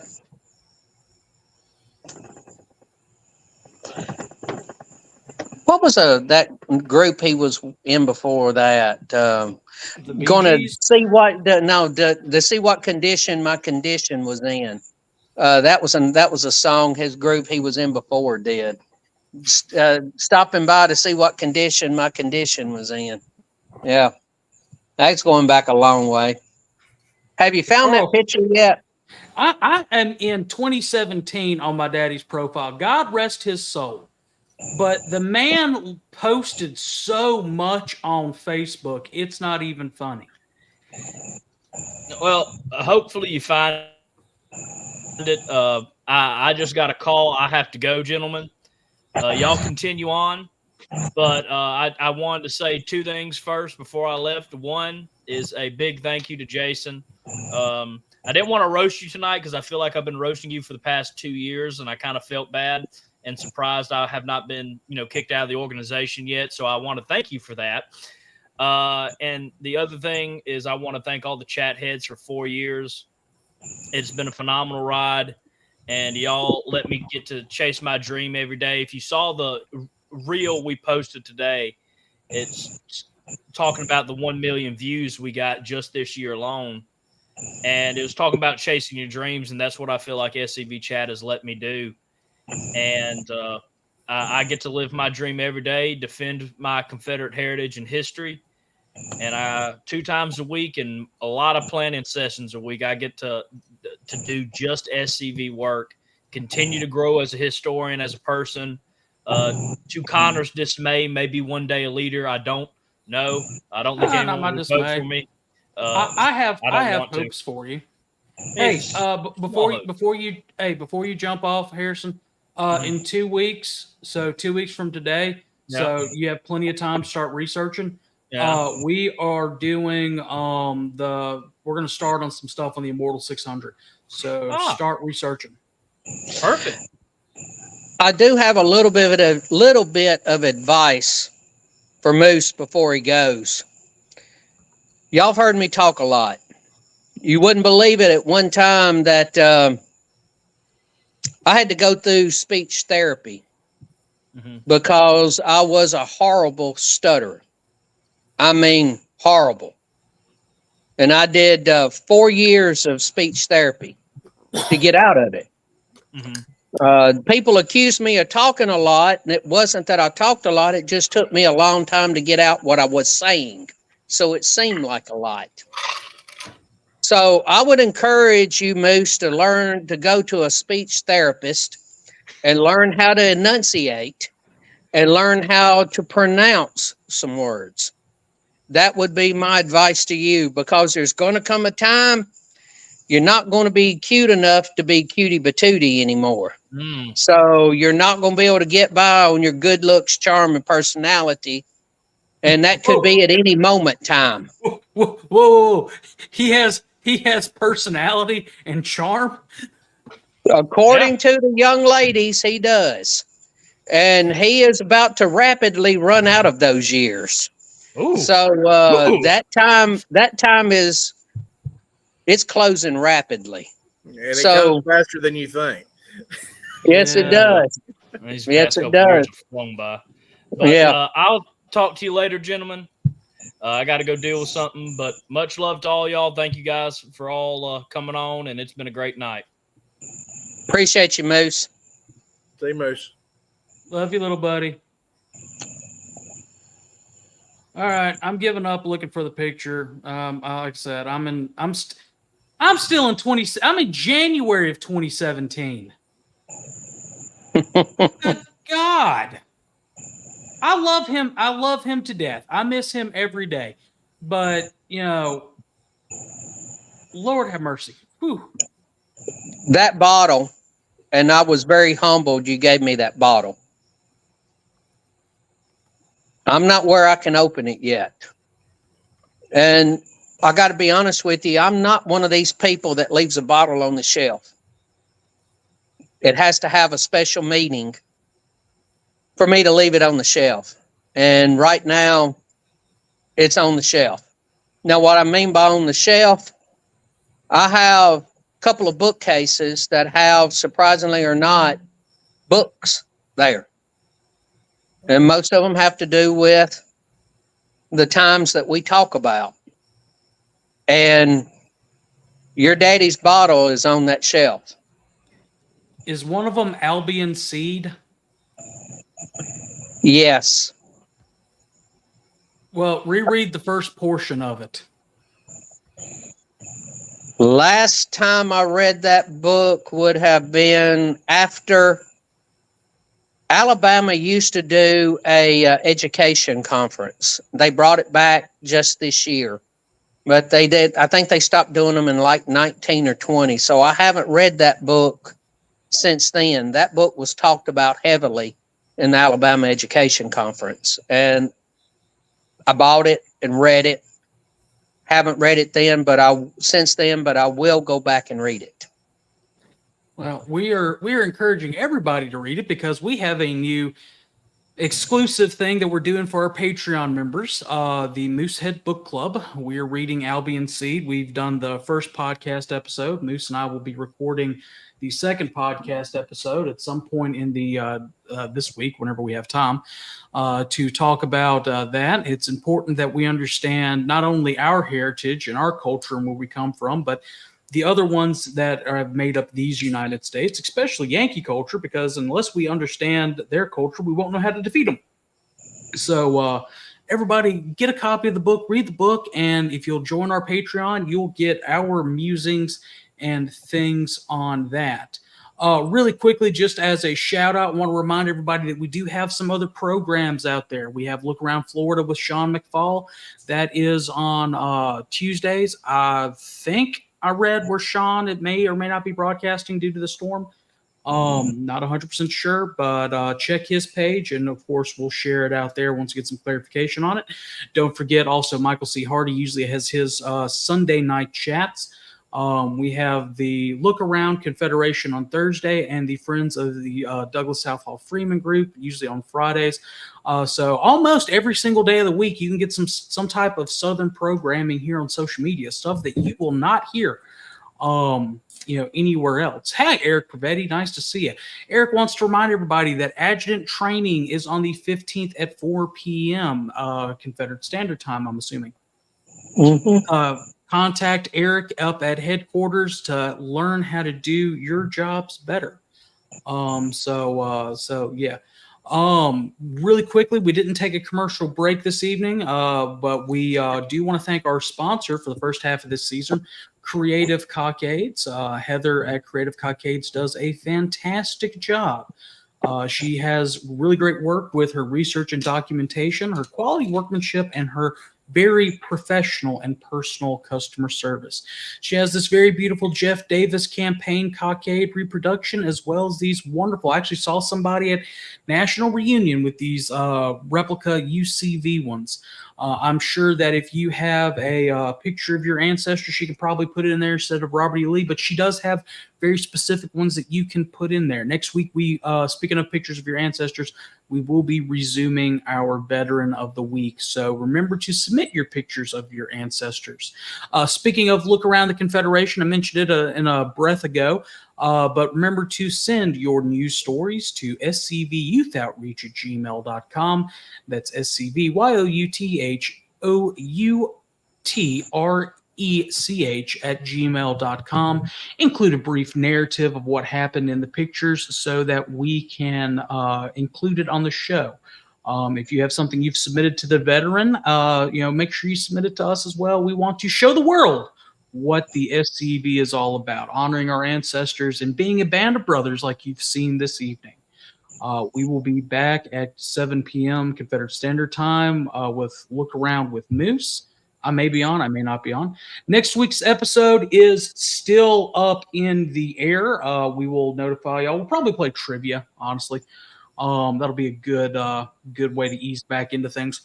What was that group he was in before that? Going to see to see what condition my condition was in. That was a song his group he was in before did. Stopping by to see what condition my condition was in. Yeah, that's going back a long way. Have you found that picture yet?
I am in 2017 on my daddy's profile. God rest his soul. But the man posted so much on Facebook, it's not even funny.
Well, hopefully you find it. I just got a call. I have to go, gentlemen. Y'all continue on. But I wanted to say two things first before I left. One is a big thank you to Jason. I didn't want to roast you tonight because I feel like I've been roasting you for the past 2 years, and I kind of felt bad and surprised I have not been, kicked out of the organization yet. So I want to thank you for that. And the other thing is I want to thank all the chat heads for 4 years. It's been a phenomenal ride, and y'all let me get to chase my dream every day. If you saw the reel we posted today, it's talking about the 1 million views we got just this year alone. And it was talking about chasing your dreams, and that's what I feel like SCV Chat has let me do. And I get to live my dream every day, defend my Confederate heritage and history. And 2 times a week and a lot of planning sessions a week, I get to do just SCV work, continue to grow as a historian, as a person. To Connor's dismay, maybe one day a leader. I don't know. I don't think anyone will vote for me.
I have hopes for you. Hey, before you jump off, Harrison, in 2 weeks, so 2 weeks from today, so you have plenty of time to start researching.
Yeah.
We are doing we're going to start on some stuff on the Immortal 600. So start researching.
Perfect.
I do have a little bit of advice for Moose before he goes. Y'all have heard me talk a lot. You wouldn't believe it at one time that I had to go through speech therapy. because I was a horrible stutterer. I mean, horrible. And I did 4 years of speech therapy to get out of it. People accused me of talking a lot, and it wasn't that I talked a lot. It just took me a long time to get out what I was saying. So it seemed like a lot. So I would encourage you, Moose, to learn to go to a speech therapist and learn how to enunciate and learn how to pronounce some words. That would be my advice to you, because there's going to come a time you're not going to be cute enough to be cutie patootie anymore. So you're not going to be able to get by on your good looks, charm, and personality. And that could be at any moment time.
Whoa. He has personality and charm.
According to the young ladies, he does. And he is about to rapidly run out of those years. So that time is, it's closing rapidly.
And it comes faster than you think.
Yes, it does. Yes, it does.
Flown by. But, I'll talk to you later, gentlemen. I got to go deal with something, but much love to all y'all. Thank you guys for all coming on, and it's been a great night.
Appreciate you, Moose.
See you, Moose.
Love you, little buddy. All right, I'm giving up looking for the picture. Like I said, I'm in January of 2017. Good God. I love him. I love him to death. I miss him every day. But, Lord have mercy. Whew.
That bottle, and I was very humbled you gave me that bottle. I'm not where I can open it yet. And I got to be honest with you, I'm not one of these people that leaves a bottle on the shelf. It has to have a special meaning for me to leave it on the shelf. And right now, it's on the shelf. Now, what I mean by on the shelf, I have a couple of bookcases that have, surprisingly or not, books there. And most of them have to do with the times that we talk about. And your daddy's bottle is on that shelf.
Is one of them Albion Seed?
Yes.
Well, reread the first portion of it.
Last time I read that book would have been after Alabama used to do a education conference. They brought it back just this year, but they did. I think they stopped doing them in like 19 or 20. So I haven't read that book since then. That book was talked about heavily in the Alabama Education Conference, and I bought it and read it. Haven't read it since then, but I will go back and read it.
Well, we are encouraging everybody to read it because we have a new exclusive thing that we're doing for our Patreon members, the Moosehead Book Club. We are reading Albion Seed. We've done the first podcast episode. Moose and I will be recording the second podcast episode at some point in the this week, whenever we have time, to talk about that. It's important that we understand not only our heritage and our culture and where we come from, but the other ones that have made up these United States, especially Yankee culture, because unless we understand their culture, we won't know how to defeat them. So everybody get a copy of the book, read the book, and if you'll join our Patreon, you'll get our musings and things on that. Really quickly, just as a shout out, I want to remind everybody that we do have some other programs out there. We have Look Around Florida with Sean McFall. That is on Tuesdays. I think I read where Sean, it may or may not be broadcasting due to the storm. Not 100% sure, but check his page, and of course we'll share it out there once we get some clarification on it. Don't forget also Michael C. Hardy usually has his Sunday night chats. We have the Look Around Confederation on Thursday and the Friends of the Douglas Southall Freeman group, usually on Fridays. So almost every single day of the week, you can get some type of Southern programming here on social media, stuff that you will not hear anywhere else. Hi, Eric Pavetti. Nice to see you. Eric wants to remind everybody that adjutant training is on the 15th at 4 p.m. Confederate Standard Time, I'm assuming. Contact Eric up at headquarters to learn how to do your jobs better. Yeah. Really quickly, we didn't take a commercial break this evening, but we do want to thank our sponsor for the first half of this season, Creative Cockades. Heather at Creative Cockades does a fantastic job. She has really great work with her research and documentation, her quality workmanship, and her very professional and personal customer service. She has this very beautiful Jeff Davis campaign cockade reproduction, as well as these wonderful. I actually saw somebody at National Reunion with these replica UCV ones. I'm sure that if you have a picture of your ancestor, she could probably put it in there instead of Robert E. Lee, but she does have very specific ones that you can put in there. Next week, speaking of pictures of your ancestors, we will be resuming our Veteran of the Week. So remember to submit your pictures of your ancestors. Speaking of look around the Confederation, I mentioned it in a breath ago, but remember to send your news stories to scvyouthOutreach@gmail.com. That's scvyouthoutrech@gmail.com. Include a brief narrative of what happened in the pictures so that we can include it on the show. If you have something you've submitted to the veteran, make sure you submit it to us as well. We want to show the world what the SCV is all about, honoring our ancestors and being a band of brothers like you've seen this evening. We will be back at 7 p.m. Confederate Standard Time with Look Around with Moose. I may be on, I may not be on. Next week's episode is still up in the air. We will notify y'all. We'll probably play trivia, honestly. That'll be a good way to ease back into things.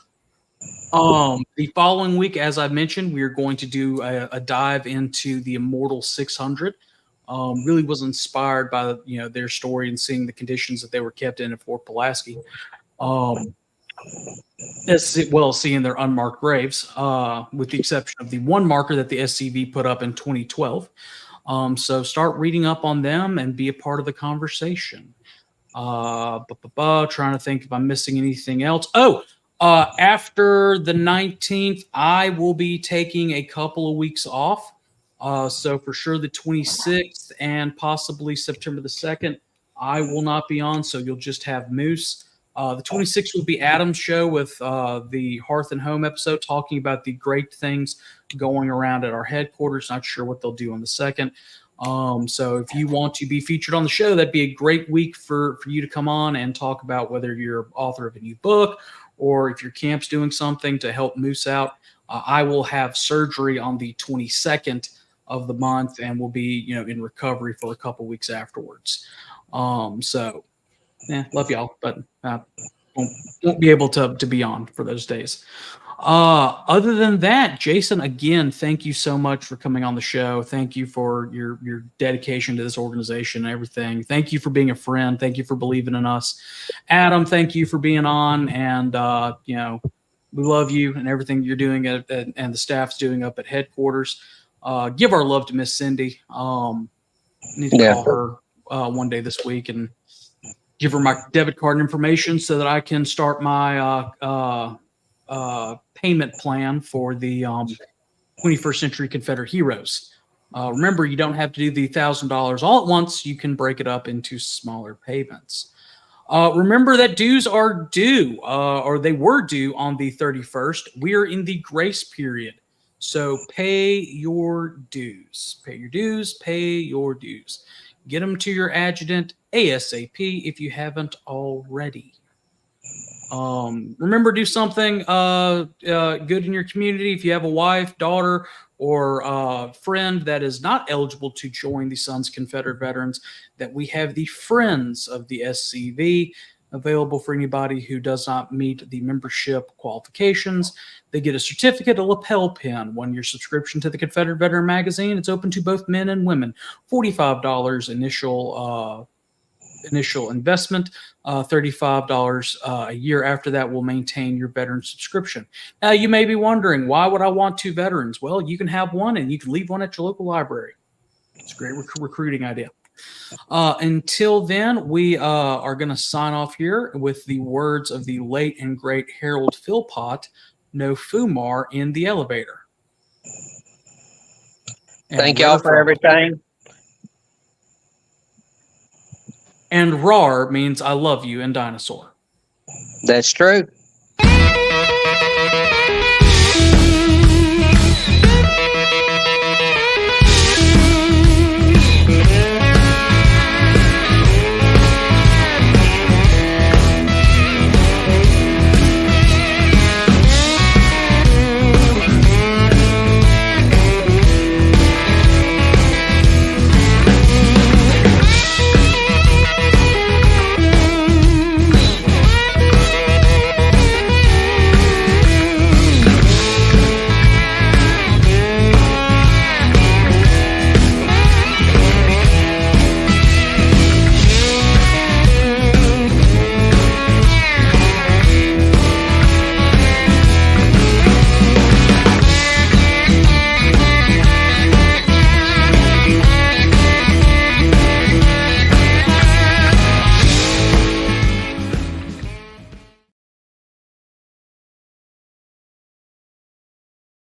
The following week, as I mentioned, we are going to do a dive into the Immortal 600. Really was inspired by their story and seeing the conditions that they were kept in at Fort Pulaski. As well as seeing their unmarked graves, with the exception of the one marker that the SCV put up in 2012. So start reading up on them and be a part of the conversation. Trying to think if I'm missing anything else. After the 19th, I will be taking a couple of weeks off. So for sure the 26th and possibly September the 2nd, I will not be on, so you'll just have Moose. The 26th will be Adam's show with the Hearth and Home episode, talking about the great things going around at our headquarters. Not sure what they'll do on the 2nd. So if you want to be featured on the show, that'd be a great week for you to come on and talk about whether you're author of a new book or if your camp's doing something to help Moose out. I will have surgery on the 22nd of the month and will be, in recovery for a couple weeks afterwards. Love y'all, but won't be able to be on for those days. Other than that, Jason, again, thank you so much for coming on the show. Thank you for your dedication to this organization and everything. Thank you for being a friend. Thank you for believing in us. Adam, thank you for being on. And, we love you and everything you're doing and the staff's doing up at headquarters. Give our love to Miss Cindy. Need to call her one day this week and give her my debit card information so that I can start my payment plan for the 21st Century Confederate Heroes. Remember, you don't have to do the $1,000 all at once. You can break it up into smaller payments. Remember that dues are due, or they were due on the 31st. We are in the grace period. So pay your dues. Pay your dues. Pay your dues. Get them to your adjutant ASAP if you haven't already. Remember, do something good in your community. If you have a wife, daughter, or friend that is not eligible to join the Sons Confederate Veterans, that we have the Friends of the SCV available for anybody who does not meet the membership qualifications. They get a certificate, a lapel pin, 1-year subscription to the Confederate Veteran Magazine. It's open to both men and women. $45 initial investment, $35 a year after that will maintain your veteran subscription. Now, you may be wondering, why would I want 2 veterans? Well, you can have one and you can leave one at your local library. It's a great recruiting idea. Until then, we are going to sign off here with the words of the late and great Harold Philpott, no Fumar in the elevator. And
Thank y'all for everything.
And RAR means I love you in dinosaur.
That's true.